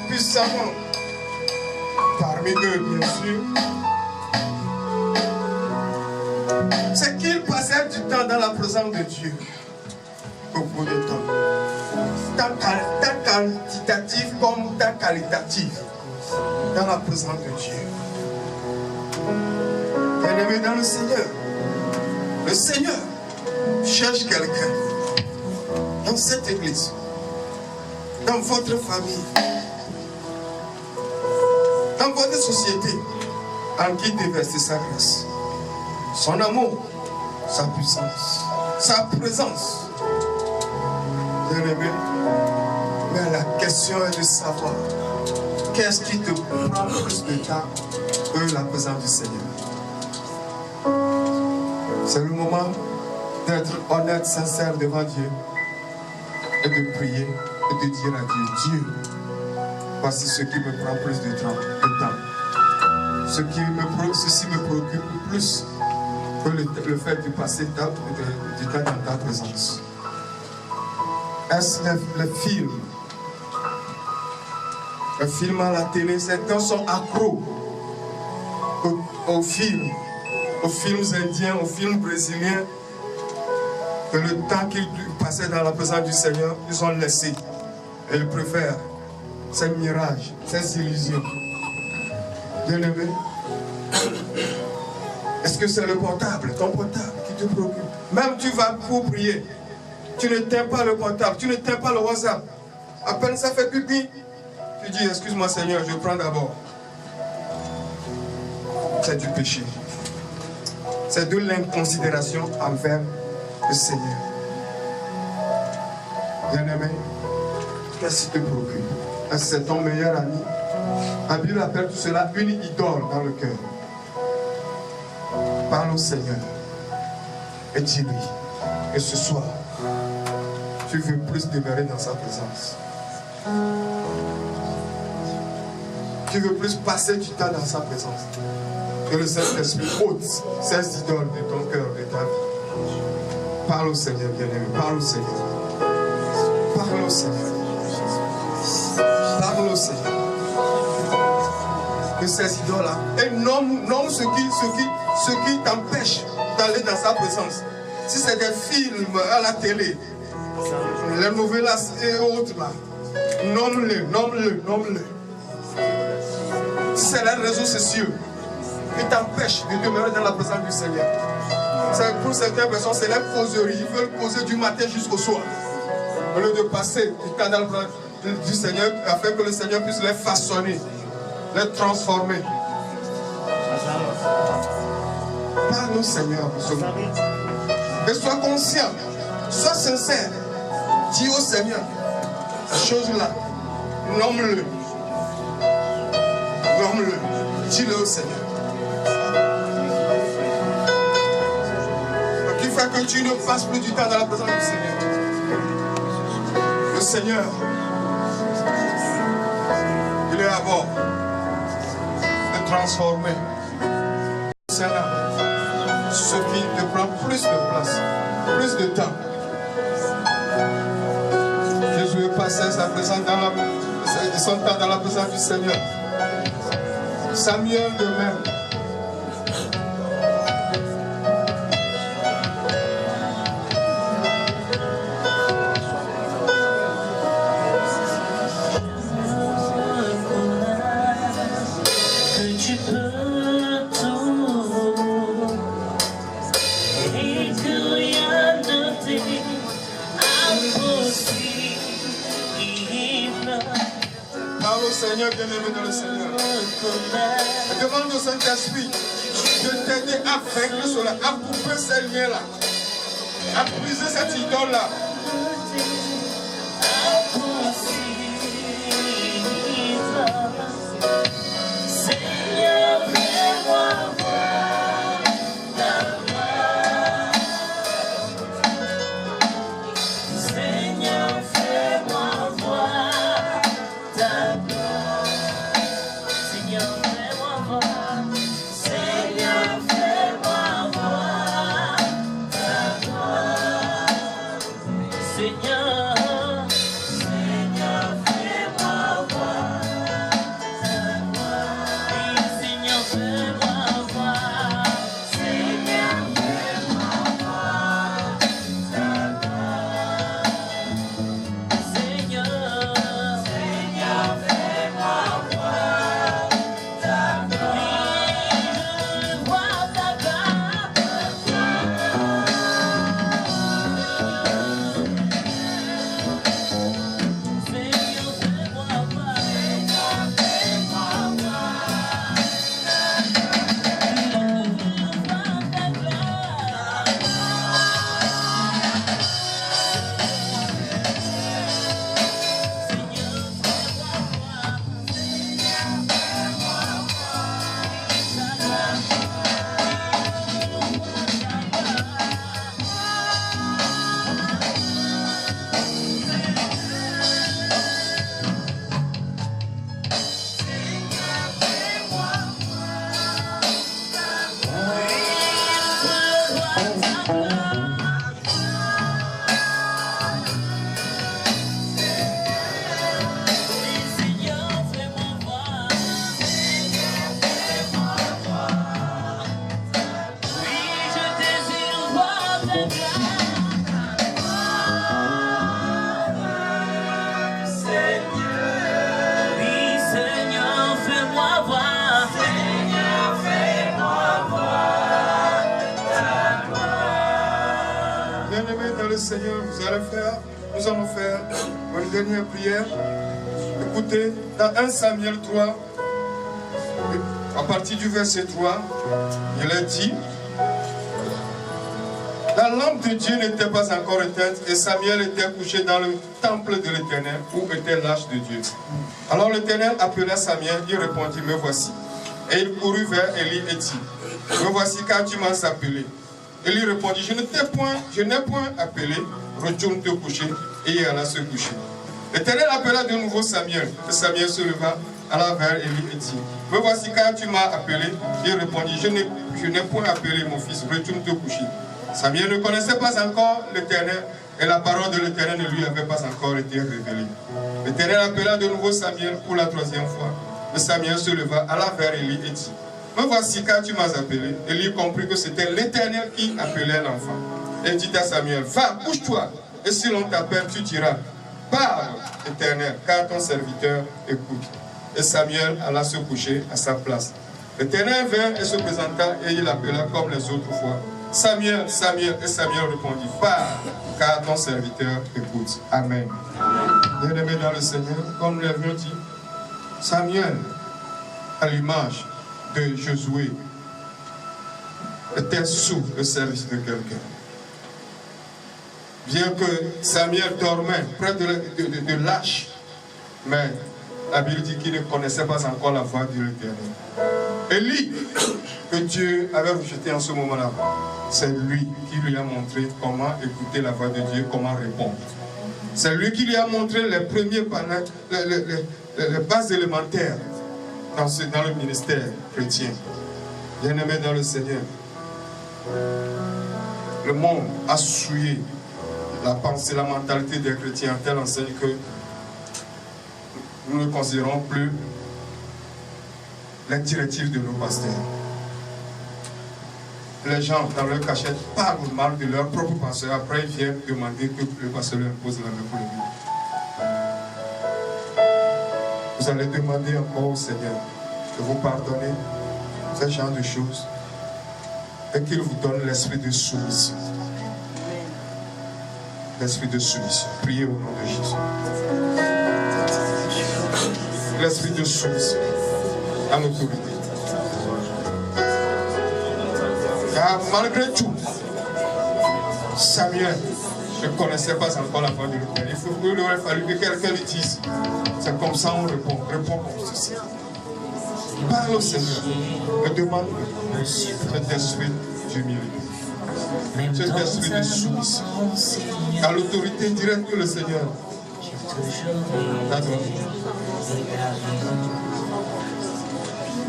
puissamment, parmi eux bien sûr, c'est qu'ils passaient du temps dans la présence de Dieu. Beaucoup de temps. Tant quantitatif comme tant qualitatif. Dans la présence de Dieu. Bien-aimé dans le Seigneur cherche quelqu'un dans cette église, dans votre famille, dans votre société, en qui déverser sa grâce, son amour, sa puissance, sa présence. Bien-aimé, mais la question est de savoir qu'est-ce qui te prend plus de temps que accueille la présence du Seigneur. C'est le moment d'être honnête, sincère devant Dieu et de prier et de dire à Dieu, Dieu, voici ce qui me prend plus de temps. Ceci me préoccupe plus que le fait de passer du temps dans ta présence. Est-ce le film à la télé, certains sont accros aux films indiens, aux films brésiliens, que le temps qu'ils passaient dans la présence du Seigneur, ils ont laissé. Et ils préfèrent ces mirages, ces illusions. Bien-aimé, est-ce que c'est le portable, ton portable qui te préoccupe? Même tu vas pour prier, tu ne t'aimes pas le portable, tu ne t'aimes pas le WhatsApp. À peine ça fait pipi, tu dis, excuse-moi Seigneur, je prends d'abord. C'est du péché. C'est de l'inconsidération envers le Seigneur. Bien-aimé, qu'est-ce qui te préoccupe? Est-ce que c'est ton meilleur ami? La Bible appelle tout cela une idole dans le cœur. Parle au Seigneur et dis-lui que ce soir, tu veux plus demeurer dans sa présence. Tu veux plus passer du temps dans sa présence. Que le Saint-Esprit ôte ces idoles de ton cœur, de ta vie. Parle au Seigneur, bien-aimé. Parle au Seigneur. Parle au Seigneur. Parle au Seigneur. Que ces idoles-là, et nomme ce qui t'empêche d'aller dans sa présence. Si c'est des films à la télé, les novellas et autres là, nomme-le. Si c'est les réseaux sociaux qui t'empêchent de demeurer dans la présence du Seigneur. Pour certaines personnes, c'est la causerie. Ils veulent causer du matin jusqu'au soir. Au lieu de passer du temps dans la présence du Seigneur, afin que le Seigneur puisse les façonner, les transformer. Parle au Seigneur. Et sois conscient, sois sincère. Dis au Seigneur, ces choses-là, nomme-le. Nomme-le. Dis-le au Seigneur. Qui fait que tu ne passes plus du temps dans la présence du Seigneur. Le Seigneur, il est à bord de transformer. Seigneur, ce qui te prend plus de place, plus de temps. Jésus est passé sa présence son temps dans la présence du Seigneur. Samuel de même. Seigneur, bien-aimé dans le Seigneur. Et demande au Saint-Esprit de t'aider à vaincre cela, à couper ces liens-là, à briser cette idole-là. Seigneur, fais-moi voir ta gloire. Seigneur, fais-moi voir ta gloire. Seigneur, Seigneur, nous allons faire une dernière prière. Écoutez, dans 1 Samuel 3, à partir du verset 3, il est dit: la lampe de Dieu n'était pas encore éteinte et Samuel était couché dans le temple de l'Éternel où était l'arche de Dieu. Alors l'Éternel appela Samuel, il répondit: me voici. Et il courut vers Élie et dit: me voici car tu m'as appelé. Élie répondit: je n'ai point appelé, retourne te coucher. Et il alla se coucher. L'Éternel appela de nouveau Samuel. Et Samuel se leva, alla vers Élie et dit: me voici car tu m'as appelé. Il répondit: je n'ai point appelé mon fils, retourne te coucher. Samuel ne connaissait pas encore l'Éternel et la parole de l'Éternel ne lui avait pas encore été révélée. L'Éternel appela de nouveau Samuel pour la 3e fois. Et Samuel se leva, alla vers Élie et dit: me voici car tu m'as appelé. Élie comprit que c'était l'Éternel qui appelait l'enfant. Et dit à Samuel: va, couche-toi, et si l'on t'appelle, tu diras: parle, Éternel, car ton serviteur écoute. Et Samuel alla se coucher à sa place. L'Éternel vint et se présenta, et il l'appela comme les autres fois: Samuel, Samuel. Et Samuel répondit: parle, car ton serviteur écoute. Amen. Bien-aimés dans le Seigneur, comme nous l'avions dit, Samuel, à l'image de Josué, était sous le service de quelqu'un. Bien que Samuel dormait près de l'arche, mais la Bible dit qu'il ne connaissait pas encore la voix de l'Éternel. Élie, que Dieu avait rejeté en ce moment-là, c'est lui qui lui a montré comment écouter la voix de Dieu, comment répondre. C'est lui qui lui a montré les premiers les bases élémentaires dans le ministère chrétien. Bien-aimés dans le Seigneur, le monde a souillé la pensée, la mentalité des chrétiens en telle enseigne que nous ne considérons plus les directives de nos pasteurs. Les gens, dans leur cachette, parlent mal de leur propre pasteur. Après, ils viennent demander que le pasteur leur impose la main pour le vivre. Vous allez demander encore au Seigneur de vous pardonner ce genre de choses et qu'il vous donne l'esprit de soumission. L'esprit de soumission. Priez au nom de Jésus. L'esprit de soumission à l'autorité. Car malgré tout, Samuel ne connaissait pas encore la voix de l'Éternel. Il aurait fallu que quelqu'un lui dise: c'est comme ça on répond. Réponds comme ceci. Parle au Seigneur et demande cet esprit d'humilité, cet esprit de soumission à l'autorité directe que le Seigneur t'a donnée.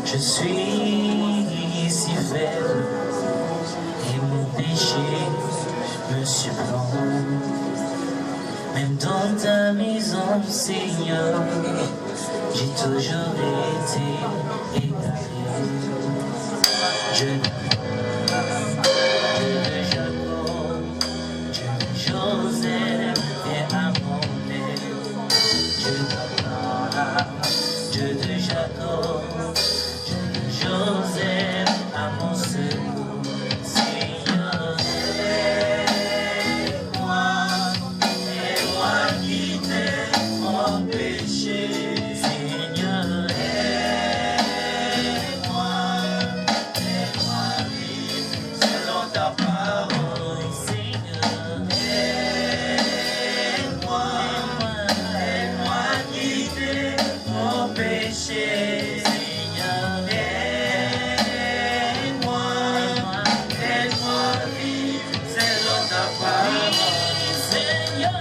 Je suis si faible et mon péché me surprend. Même dans ta maison, Seigneur, j'ai toujours été égaré. Dieu de Jacob, Dieu de Joseph et Abraham, Dieu d'Abraham, Dieu de Jacob, Dieu de Joseph, à mon secours, Seigneur, aide-moi quitter mon péché, Seigneur, aide-moi vivre selon ta parole, Seigneur, aide-moi quitter mon péché, Seigneur, aide-moi vivre selon ta parole, Seigneur,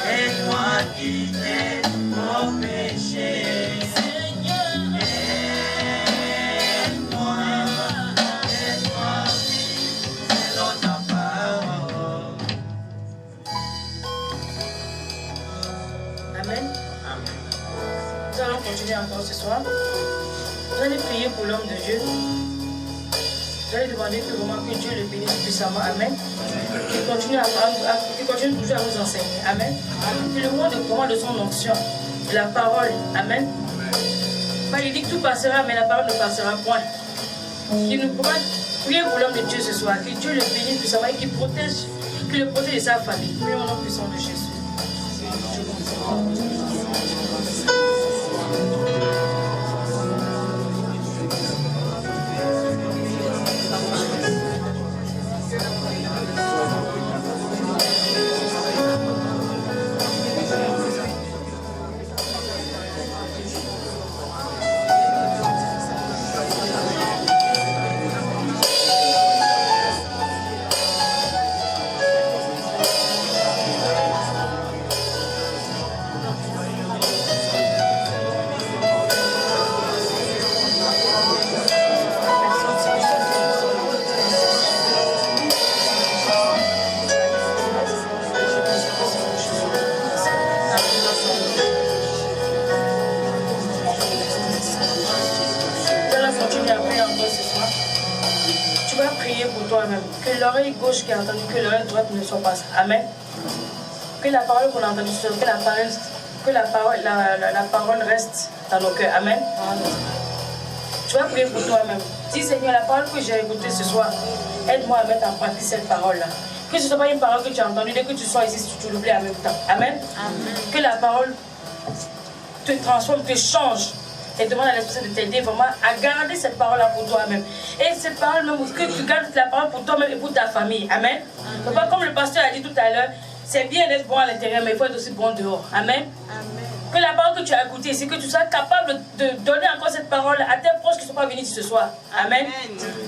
aide-moi quitter mon péché, Seigneur, aide-moi vivre selon ta parole. Amen. Nous allons continuer encore ce soir. Vous allez prier pour l'homme de Dieu. Je vais demander que vraiment que Dieu le bénisse puissamment. Amen. Qu'il continue, continue toujours à vous enseigner. Amen. C'est le moment de son onction, de la parole. Amen. Il dit que tout passera, mais la parole ne passera point. Qu'il nous pourra prier pour l'homme de Dieu ce soir. Que Dieu le bénisse puissamment et qu'il le protège de sa famille. Prions au nom puissant de Jésus. Que l'oreille gauche qui a entendu, que l'oreille droite ne soit pas. Amen. Que la parole qu'on a entendue, que la parole reste dans nos cœurs. Amen. Tu vas prier pour toi-même. Dis Seigneur, la parole que j'ai écoutée ce soir, aide-moi à mettre en pratique cette parole-là. Que ce ne soit pas une parole que tu as entendue, dès que tu sois ici, tu l'oublies en même temps. Amen. Amen. Que la parole te transforme, te change. Et demande à l'Esprit Saint de t'aider vraiment à garder cette parole-là pour toi-même. Et cette parole même, que tu gardes la parole pour toi-même et pour ta famille. Amen. Donc, comme le pasteur a dit tout à l'heure, c'est bien d'être bon à l'intérieur, mais il faut être aussi bon dehors. Amen. Amen. Que la parole que tu as écoutée ici, que tu sois capable de donner encore cette parole à tes proches qui ne sont pas venus ici ce soir. Amen.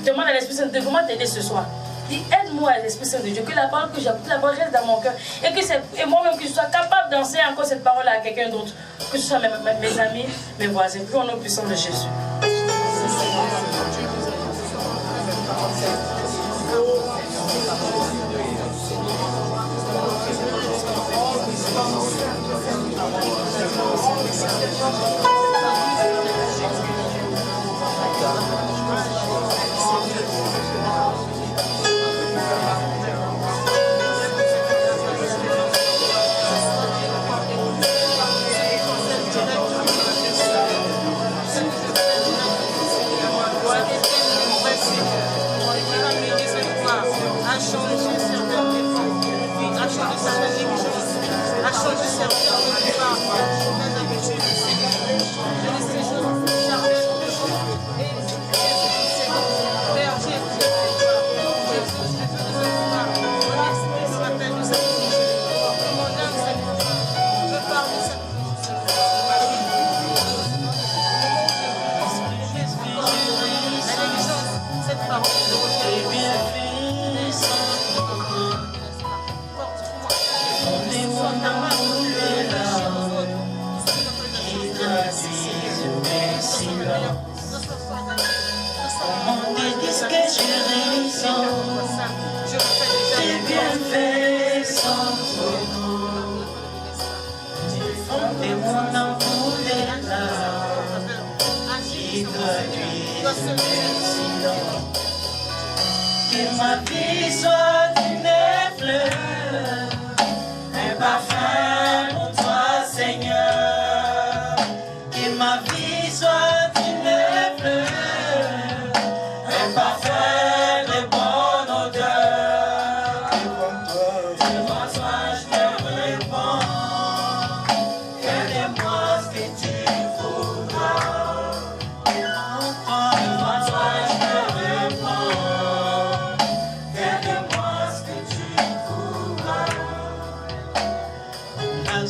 Demande à l'Esprit Saint de vraiment t'aider ce soir. Dis, aide-moi, l'Esprit Saint de Dieu, que la parole que j'ai écoutée, la parole reste dans mon cœur. Et moi-même, que je sois capable d'enseigner encore cette parole à quelqu'un d'autre. Que ce soit mes amis, mes voisins. Plus au nom puissant de Jésus. Que ma vie soit une fleur, un parfum pour toi, Seigneur. Que ma vie soit une fleur, un parfum de bonne odeur. Devant toi, je te réponds, fais-de-moi ce que tu voudras. Devant toi, je te réponds. La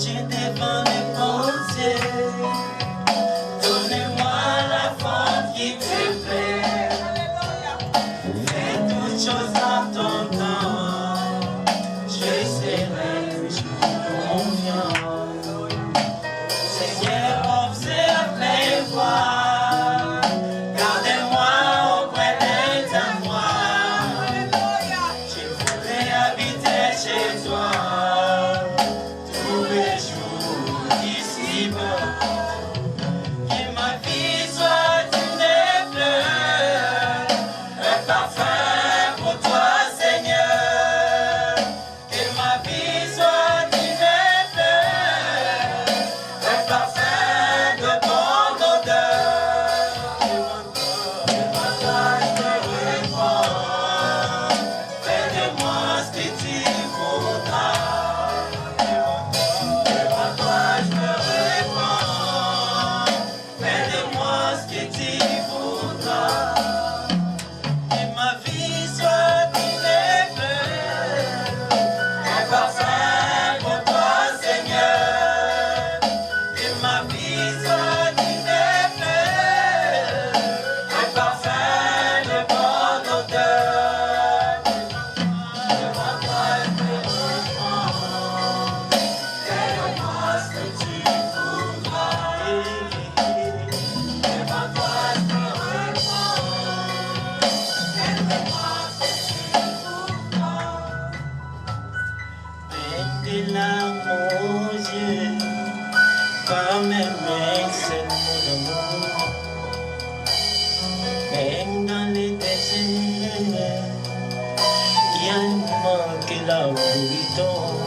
au boulot,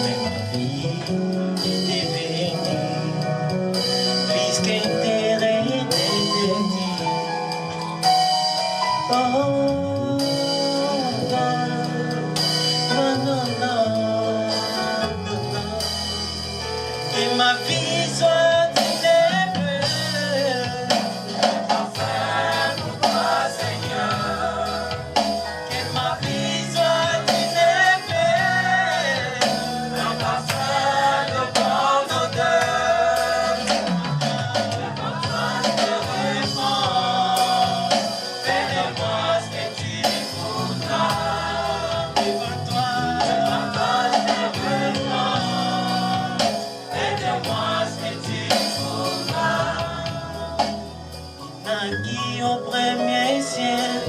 mais ma vie était bénie, puisqu'elle t'est dit. Oh, non, non, non, non. Que ma vie soit d'une fleur, un parfum pour toi, Seigneur. Que ma vie soit d'une fleur, un parfum de bonne odeur. Devant toi je te réponds, fais de moi ce que tu voudras. Devant toi je te réponds, fais de moi ce que tu voudras. Naquit au premier ciel,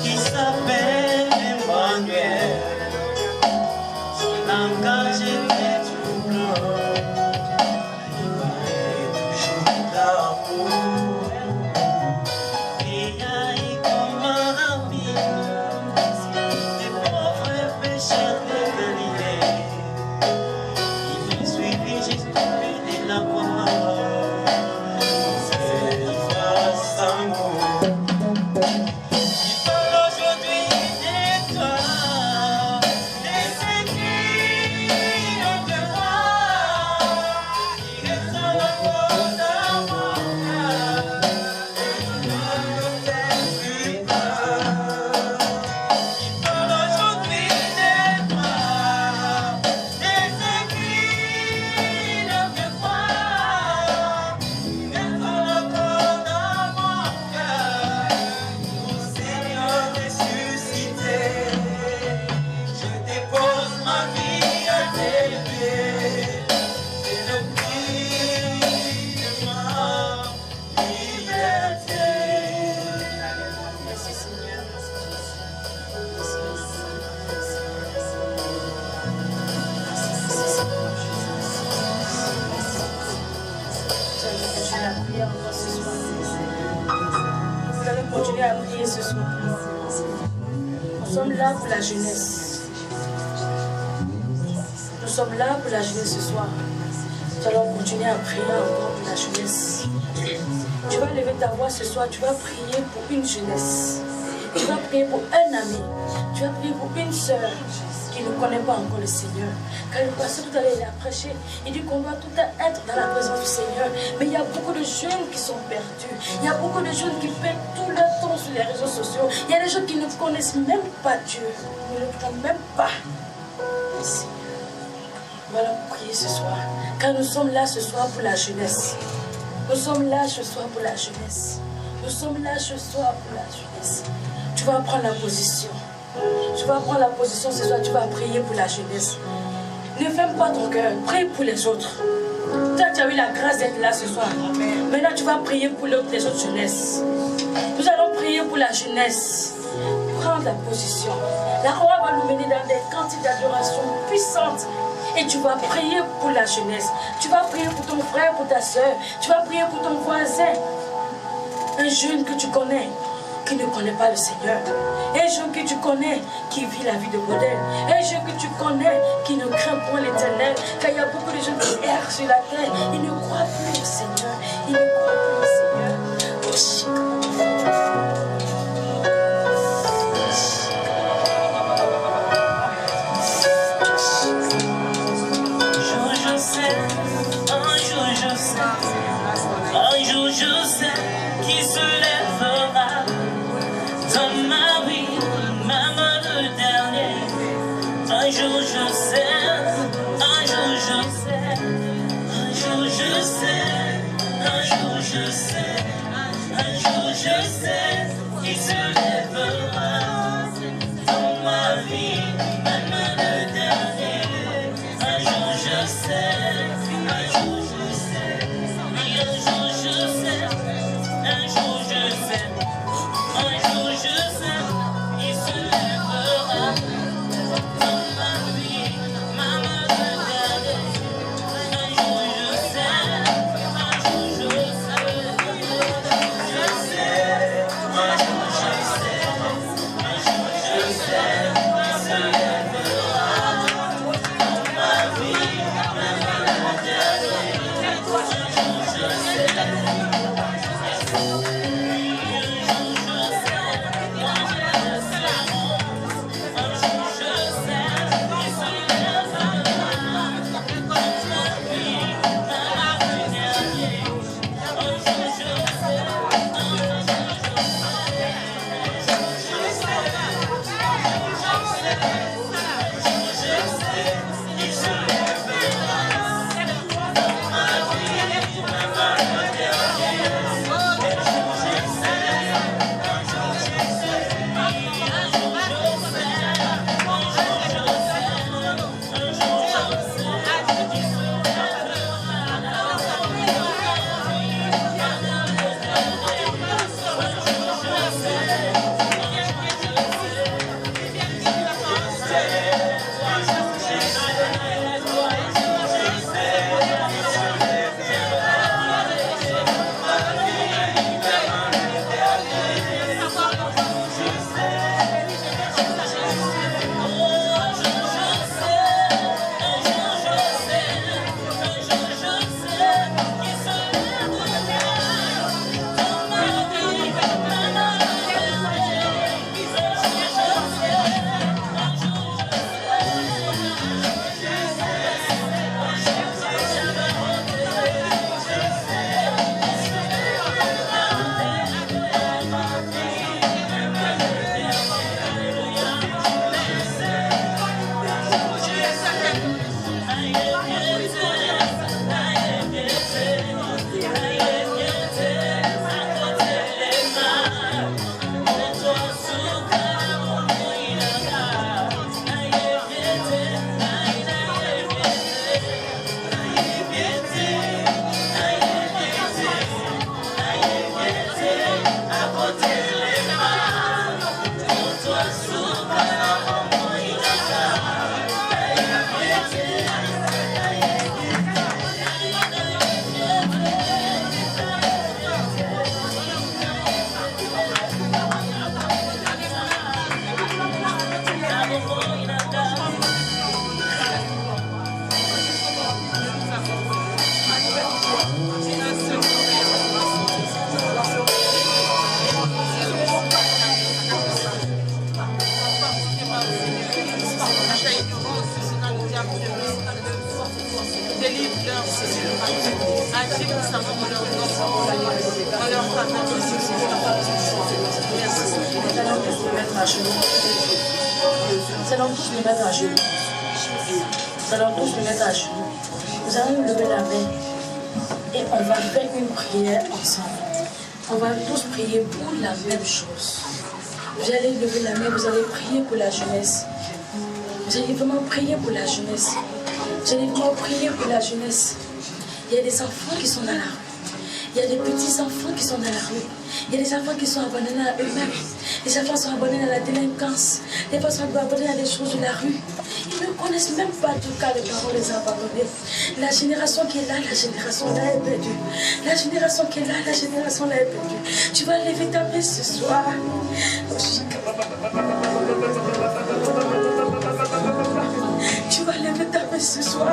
qui s'appelle Emmanuel. Son langage était tout blanc, il parlait toujours d'amour. Et comme un ami, des pauvres pécheurs de Galilée, il me suivit jusqu'au but de la croix. C'est face à moi. Il parle aujourd'hui de toi, des écrits de toi, qui résonnent encore dans mon cœur, et qui me fait plus peur. Il parle aujourd'hui de toi, des écrits de toi, qui résonnent encore dans mon cœur. Ô Seigneur ressuscité, je dépose ma vie à tes pieds. C'est le prix de ma liberté. Merci Seigneur. Nous allons continuer à prier ce soir. Nous sommes là pour la jeunesse. Nous sommes là pour la jeunesse ce soir. Nous allons continuer à prier encore pour la jeunesse. Tu vas lever ta voix ce soir, tu vas prier pour une jeunesse. Tu vas prier pour un ami. Tu vas prier pour une soeur qui ne connaît pas encore le Seigneur. Car le pasteur tout à l'heure il a prêché, il dit qu'on doit tout être dans la présence du Seigneur. Mais il y a beaucoup de jeunes qui sont perdus. Il y a beaucoup de jeunes qui perdent tout leur temps sur les réseaux sociaux. Il y a des gens qui ne connaissent même pas Dieu. Ils ne le connaissent même pas. Le Seigneur. Nous allons prier ce soir. Car nous sommes là ce soir pour la jeunesse. Nous sommes là ce soir pour la jeunesse. Nous sommes là ce soir pour la jeunesse. Tu vas prendre la position. Tu vas prendre la position ce soir. Tu vas prier pour la jeunesse. Ne ferme pas ton cœur. Prie pour les autres. Toi, tu as eu la grâce d'être là ce soir. Maintenant, tu vas prier pour les autres jeunesses. Nous allons prier pour la jeunesse. Prends la position. La roi va nous mener dans des cantiques d'adoration puissantes. Et tu vas prier pour la jeunesse. Tu vas prier pour ton frère, pour ta soeur. Tu vas prier pour ton voisin. Un jeune que tu connais, qui ne connaît pas le Seigneur. Un jeune que tu connais, qui vit la vie de modèle. Un jeune que tu connais, qui ne craint point l'Éternel. Car il y a beaucoup de jeunes qui errent sur la terre. Ils ne croient plus au Seigneur. Ils ne croient plus au Seigneur. Oh, un jour je sais qui se lèvera dans ma vie, même le dernier. Un jour je sais, un jour je sais, un jour je sais, un jour je sais, un jour je sais qui se lèvera dans ma vie, même le dernier. Un jour je sais, un jour je sais, oui, un jour je sais, un jour je sais, un jour je sais, il se lèvera dans ma vie, même le dernier. Un jour je sais, un jour je sais, un jour je sais, un jour je sais. Nous allons tous nous mettre à genoux. Nous allons tous nous mettre à genoux. Nous allons lever la main et on va faire une prière ensemble. On va tous prier pour la même chose. Vous allez lever la main, vous allez prier pour la jeunesse. Vous allez vraiment prier pour la jeunesse. Vous allez vraiment prier pour la jeunesse. Il y a des enfants qui sont dans la rue. Il y a des petits enfants qui sont dans la rue. Il y a des enfants qui sont abandonnés à eux-mêmes. Les enfants sont abandonnés à la délinquance. Les enfants sont abandonnés à des choses de la rue. Ils ne connaissent même pas tout cas les parents les a abandonnés. La génération qui est là, la génération là est perdue. La génération qui est là, la génération là est perdue. Tu vas lever ta main ce soir. Tu vas lever ta main ce soir.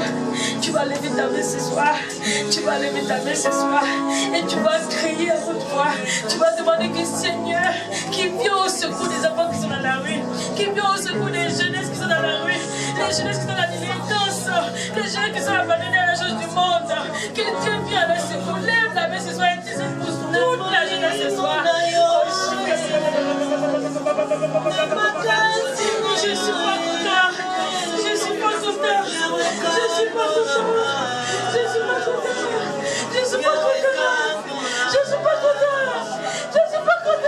Tu vas lever ta main ce soir. Tu vas lever ta main ce soir. Et tu vas crier à haute voix. Tu vas demander que Seigneur, qui vient au secours des enfants qui sont dans la rue, qui vient au secours des jeunesses qui sont dans la rue, les jeunesses qui sont dans la délinquance, les jeunes qui sont abandonnés à la chose du monde. Que Dieu vienne à leur secours. Lève la main ce soir et tu pour toute la jeunesse ce soir. Je suis pas content. Je suis pas content. Je suis pas content. Je suis pas content. Je suis pas content. Je suis pas content. Je suis pas content. Je suis pas content.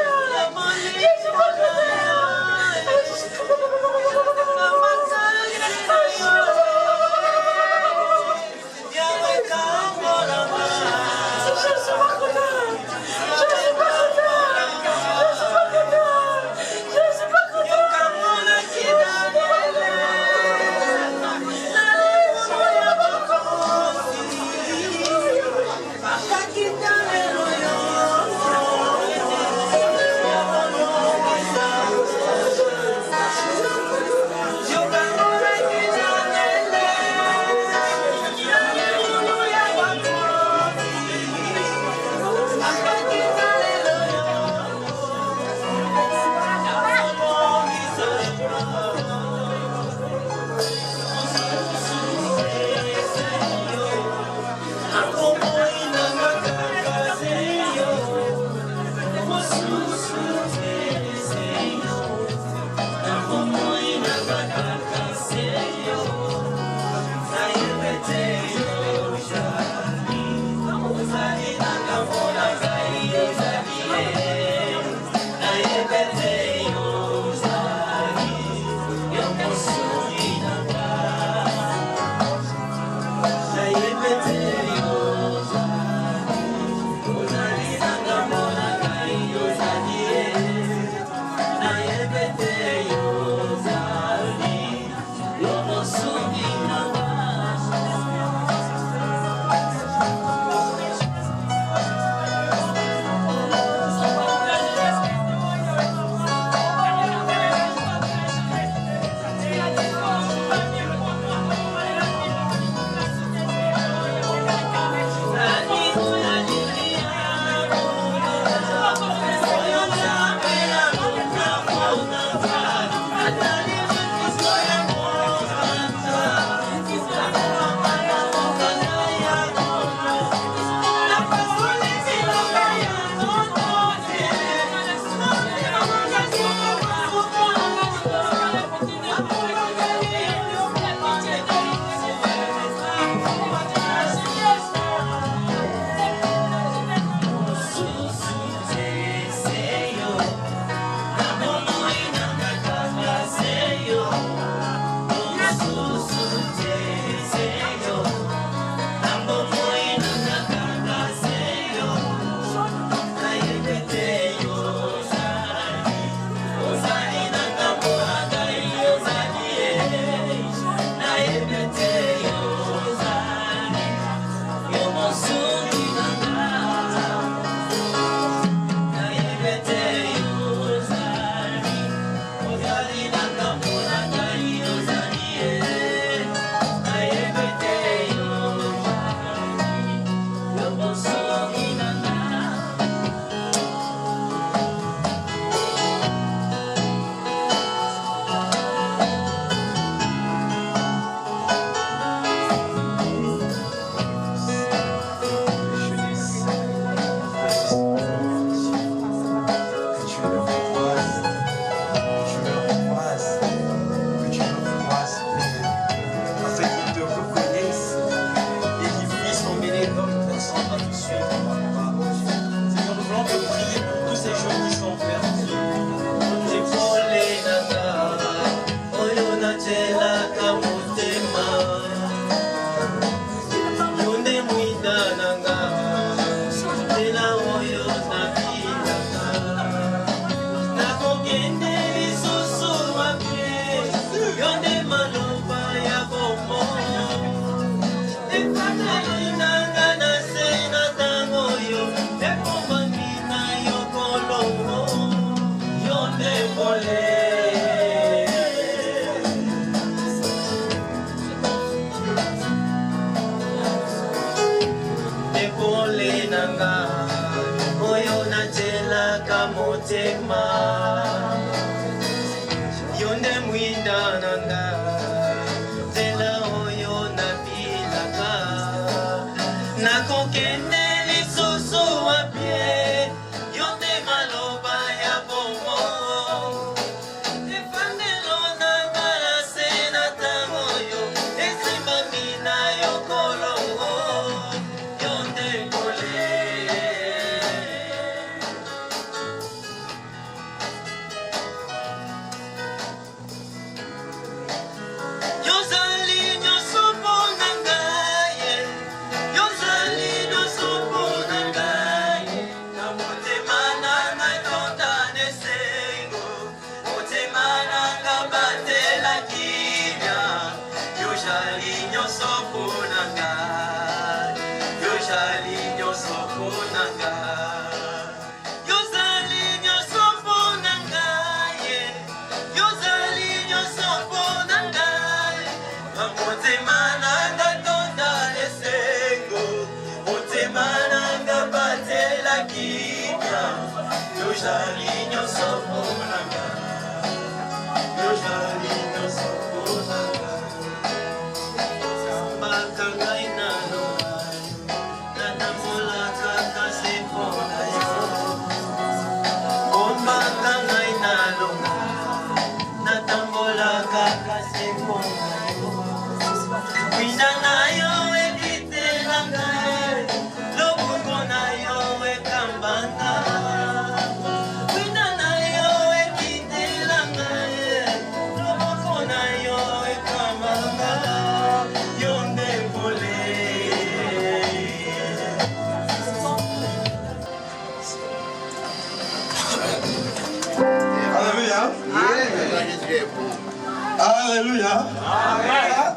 Alléluia.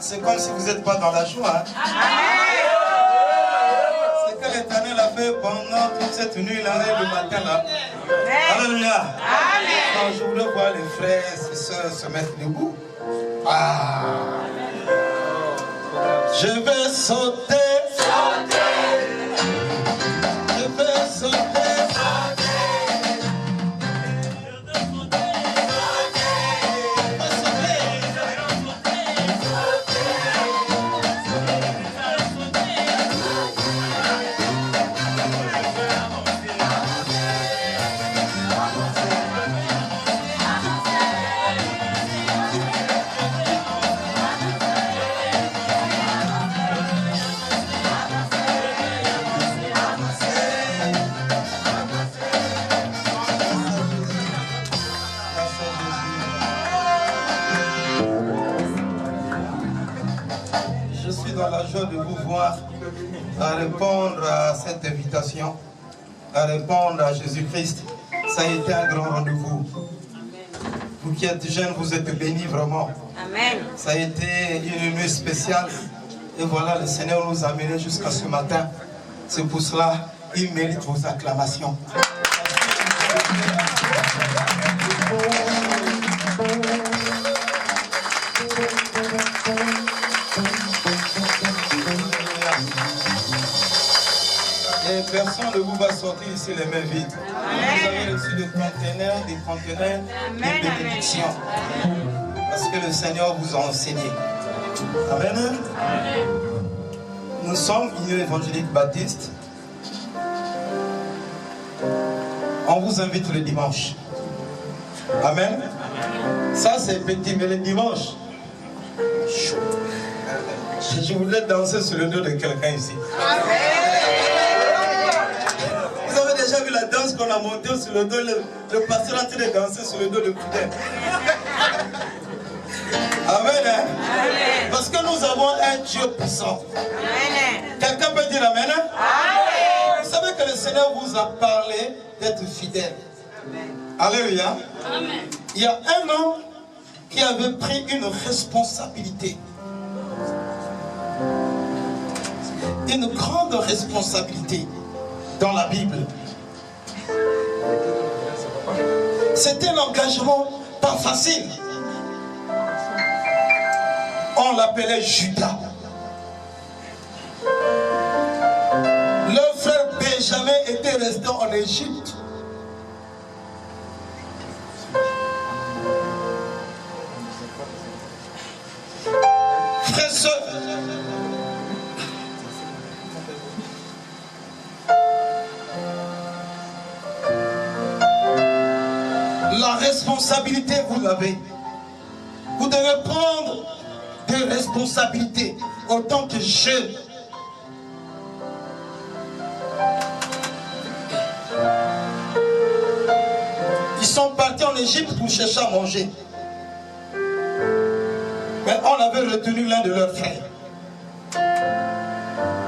C'est comme si vous n'êtes pas dans la joie. C'est que l'Éternel a fait pendant toute cette nuit, là, le matin là. Alléluia. Alors, je voulais voir les frères et sœurs se mettre debout. Je vais sauter. Je vais sauter. De vous voir, à répondre à cette invitation, à répondre à Jésus-Christ. Ça a été un grand rendez-vous. Vous qui êtes jeunes, vous êtes bénis vraiment. Amen. Ça a été une nuit spéciale. Et voilà, le Seigneur nous a amenés jusqu'à ce matin. C'est pour cela qu'il mérite vos acclamations. Et personne ne vous va sortir ici les mains vides. Vous avez reçu des conteneurs de bénédiction. Parce que le Seigneur vous a enseigné. Amen. Nous sommes Union évangélique baptiste. On vous invite le dimanche. Amen. Ça c'est petit, mais le dimanche, je voulais danser sur le dos de quelqu'un ici. Vous avez déjà vu la danse qu'on a montée sur le dos, le pasteur est en train de danser sur le dos de Fidèle. Amen, hein? Amen. Parce que nous avons un Dieu puissant. Quelqu'un peut dire Amen? Amen. Vous savez que le Seigneur vous a parlé d'être fidèle. Alléluia. Amen. Il y a un homme qui avait pris une responsabilité. Une grande responsabilité dans la Bible. C'était un engagement pas facile. On l'appelait Judas. Le frère Benjamin était resté en Égypte. Frère, sœur, la responsabilité, vous l'avez. Vous devez prendre des responsabilités autant que jeune. Ils sont partis en Égypte pour chercher à manger. Mais on avait retenu l'un de leurs frères.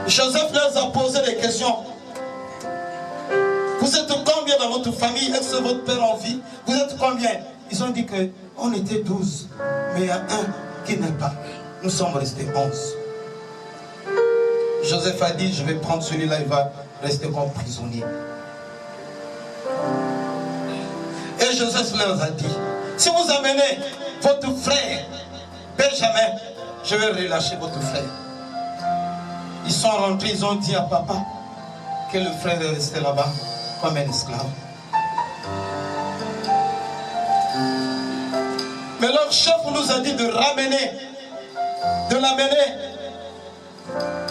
Joseph leur a posé des questions. Vous êtes combien dans votre famille? Est-ce que votre père en vie? Vous êtes combien? Ils ont dit qu'on était 12. Mais il y a un qui n'est pas. Nous sommes restés 11. Joseph a dit, je vais prendre celui-là, il va rester comme prisonnier. Et Joseph leur a dit, si vous amenez votre frère Benjamin, je vais relâcher votre frère. Ils sont rentrés, ils ont dit à papa que le frère est resté là-bas comme un esclave. Mais leur chef nous a dit de l'amener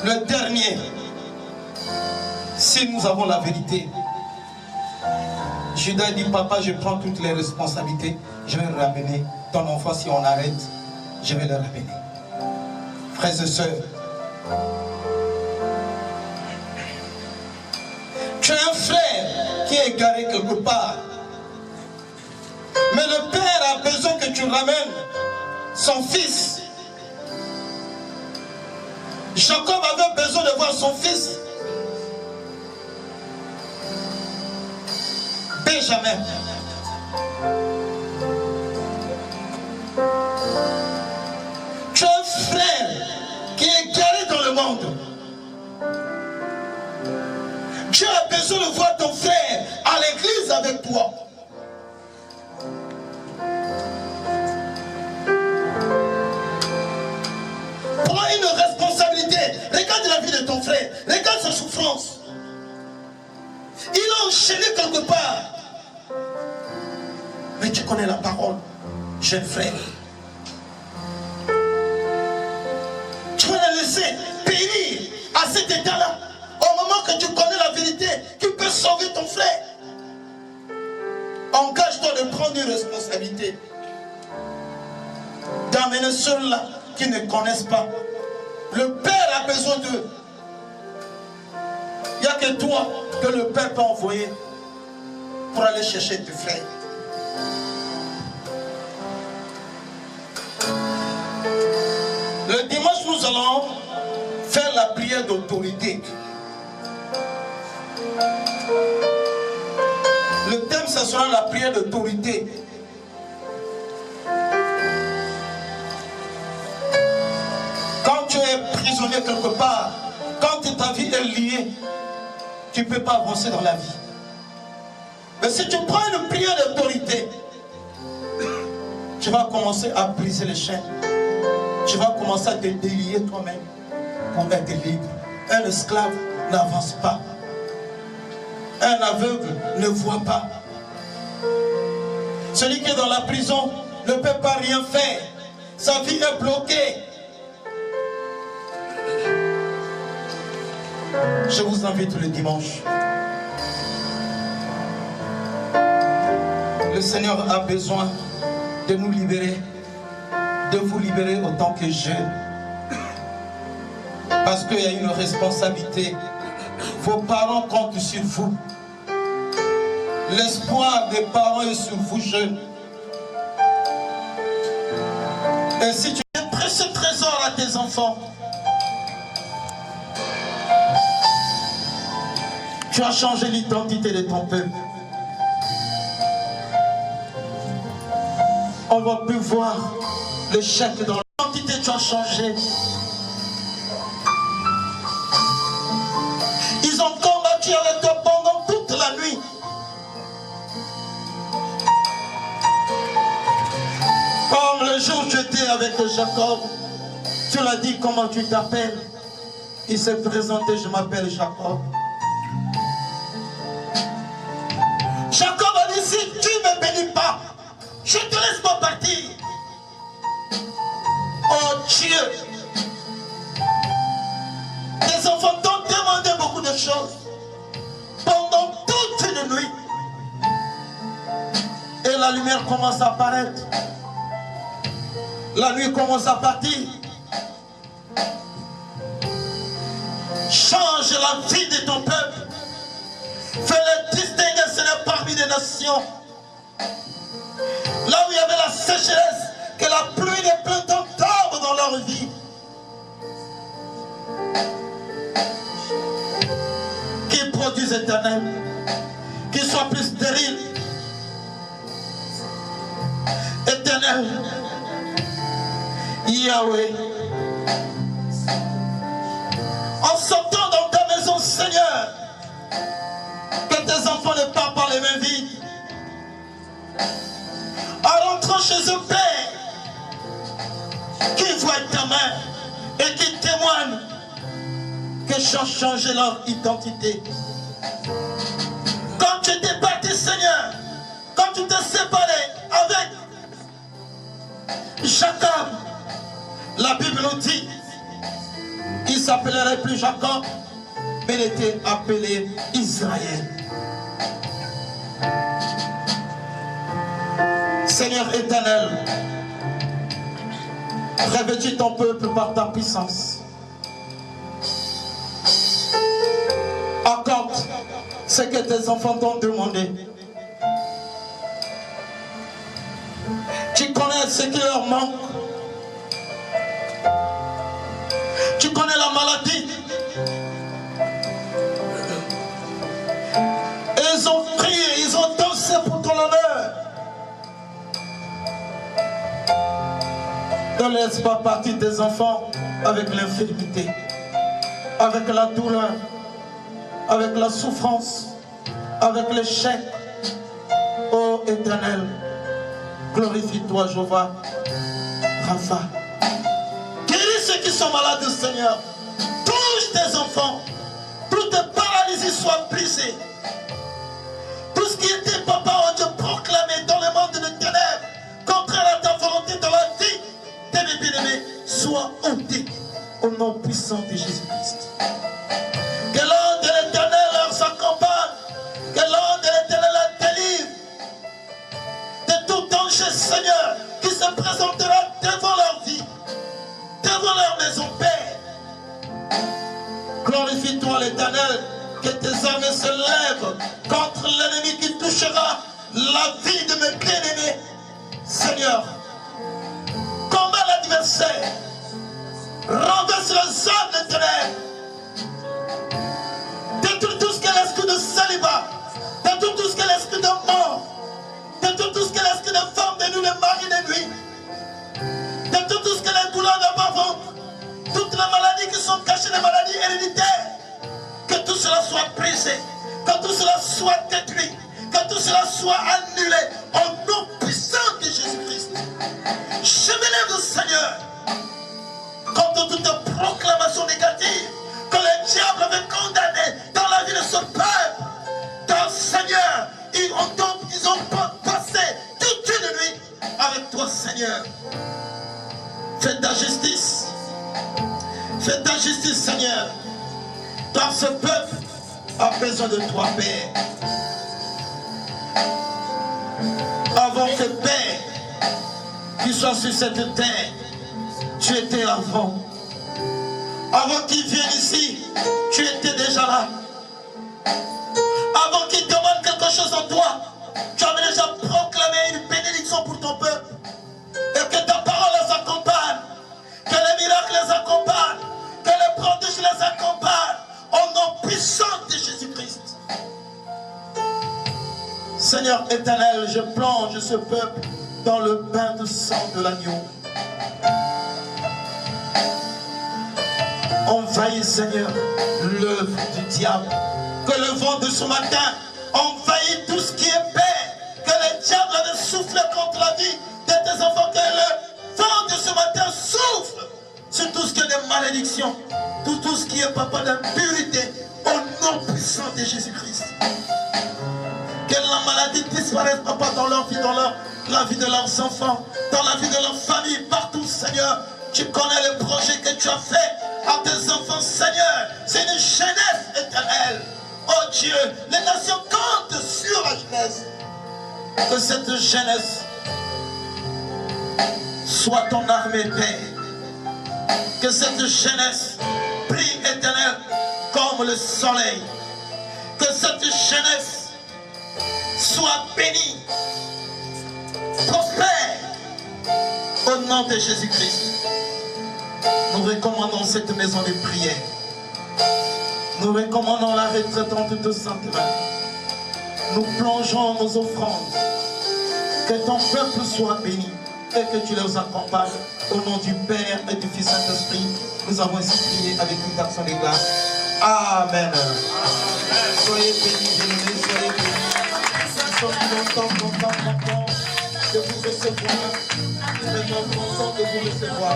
le dernier. Si nous avons la vérité. Judas dit, papa, je prends toutes les responsabilités, je vais le ramener. Ton enfant, si on arrête, je vais le ramener. Frères et sœurs, tu as un frère qui est égaré quelque part. Mais le père a besoin que tu ramènes son fils. Jacob avait besoin de voir son fils. Benjamin. Tu as un frère qui est égaré dans le monde. Tu as besoin de voir ton frère à l'église avec toi. Prends une responsabilité. Regarde la vie de ton frère. Regarde sa souffrance. Il a enchaîné quelque part. Mais tu connais la parole, jeune frère. Tu vas la laisser périr à cet état-là. Au moment que tu connais la vérité qui peut sauver ton frère. Engage-toi de prendre une responsabilité. D'amener ceux-là qui ne connaissent pas. Le Père a besoin d'eux. Il n'y a que toi que le Père peut envoyer pour aller chercher tes frères. Le dimanche, nous allons faire la prière d'autorité. Le thème, ce sera la prière d'autorité. Quand tu es prisonnier quelque part, quand ta vie est liée, tu ne peux pas avancer dans la vie. Mais si tu prends une prière d'autorité, tu vas commencer à briser les chaînes. Tu vas commencer à te délier toi-même pour être libre. Un esclave n'avance pas. Un aveugle ne voit pas. Celui qui est dans la prison ne peut pas rien faire. Sa vie est bloquée. Je vous invite le dimanche. Le Seigneur a besoin de nous libérer, de vous libérer autant que jeunes. Parce qu'il y a une responsabilité. Vos parents comptent sur vous. L'espoir des parents est sur vous jeunes. Et si tu prêtes ce trésor à tes enfants, Tu as changé l'identité de ton peuple. On ne va plus voir l'échec dans l'identité, tu as changé. Ils ont combattu avec toi pendant toute la nuit. Comme le jour où tu étais avec Jacob, tu l'as dit comment tu t'appelles. Il s'est présenté, je m'appelle Jacob. Jacob a dit, si tu ne me bénis pas, je te laisse pas partir. Oh Dieu, tes enfants t'ont demandé beaucoup de choses pendant toute une nuit. Et la lumière commence à apparaître. La nuit commence à partir. Change la vie de ton peuple. Fais-les distinguer, Seigneur, parmi les nations. Là où il y avait la sécheresse, que la pluie des printemps tombe dans leur vie. Qu'ils produisent éternel. Qu'ils soient plus stériles. Éternel. Yahweh. En sortant dans ta maison, Seigneur, que tes enfants ne partent pas les mains vides. En rentrant chez eux, Père, qui voient ta main et qui témoignent que tu as changé leur identité. Quand tu étais parti, Seigneur, quand tu t'es séparé avec Jacob, la Bible nous dit, il ne s'appellerait plus Jacob, mais il était appelé Israël. Seigneur éternel, revêtis ton peuple par ta puissance. Accorde ce que tes enfants t'ont demandé. Tu connais ce qui leur manque. Tu connais la maladie. Ils ont prié, ils ont dansé pour ton honneur. Ne laisse pas partir tes enfants avec l'infirmité, avec la douleur, avec la souffrance, avec l'échec. Ô Éternel, glorifie-toi, Jéhovah, Rapha. Guéris ceux qui sont malades, Seigneur. Touche tes enfants. Toute paralysie soit brisée. Tout ce qui était, papa, on te proclamé dans le monde de ténèbres, contraire à ta volonté dans la vie de mes bien-aimés, soit ôté au nom puissant de Jésus-Christ. Que l'ordre de l'Éternel leur accompagne. Que l'ordre de l'Éternel la délivre de tout danger, Seigneur, qui se présentera devant leur vie, devant leur maison, Père. Glorifie-toi, l'Éternel, que tes armées se lèvent contre l'ennemi qui touchera la vie de mes bien-aimés. Seigneur, combat l'adversaire, renverse les âmes de ténèbres, détruis tout ce qu'est l'esprit de célibat, détruis tout ce qu'est l'esprit de mort, détruis tout ce qu'est l'esprit de femme de nuit, de mari de nuit, détruis tout ce qu'est les douleurs de bas-ventre, toutes les maladies qui sont cachées, les maladies héréditaires. Que tout cela soit brisé, que tout cela soit détruit, que tout cela soit annulé au nom puissant de Jésus-Christ. Je m'élève, Seigneur, contre toute proclamation négative que le diable avait condamné dans la vie de ce peuple. Dans Seigneur, ils ont passé toute une nuit avec toi, Seigneur. Fais ta justice. Fais ta justice, Seigneur. Car ce peuple a besoin de toi, Père. Avant que Père, qui soit sur cette terre, tu étais avant. Avant qu'il vienne ici, tu étais déjà là. Avant qu'il demande quelque chose en toi, tu avais déjà proclamé une bénédiction pour ton peuple. Et que ta parole les accompagne, que les miracles les accompagnent, que les prodiges les accompagnent. Au nom puissant de Jésus-Christ. Seigneur éternel, je plonge ce peuple dans le bain de sang de l'agneau. Envahis, Seigneur, l'œuvre du diable. Que le vent de ce matin envahit tout ce qui est paix. Que le diable ne souffle contre la vie de tes enfants. Que le vent de ce matin souffle sur tout ce qui est de malédiction. Tout ce qui est, papa, d'impurité. Au nom puissant de Jésus-Christ. Que la maladie disparaisse, papa, dans leur vie, dans la vie de leurs enfants, dans la vie de leur famille, partout, Seigneur. Tu connais le projet que tu as fait à tes enfants, Seigneur. C'est une jeunesse éternelle. Oh Dieu, les nations comptent sur la jeunesse. Que cette jeunesse soit ton armée, Père. Que cette jeunesse brille, éternelle, comme le soleil. Que cette jeunesse soit bénie, prospère, au nom de Jésus-Christ. Nous recommandons cette maison de prière. Nous recommandons la retraite en toute sainte main. Nous plongeons nos offrandes. Que ton peuple soit béni et que tu les accompagnes. Au nom du Père et du Fils Saint-Esprit, nous avons ainsi prié avec une action de grâce. Amen. Soyez bénis, bien-aimés, soyez bénis. Nous sommes contents de vous recevoir. Vraiment contents de vous recevoir.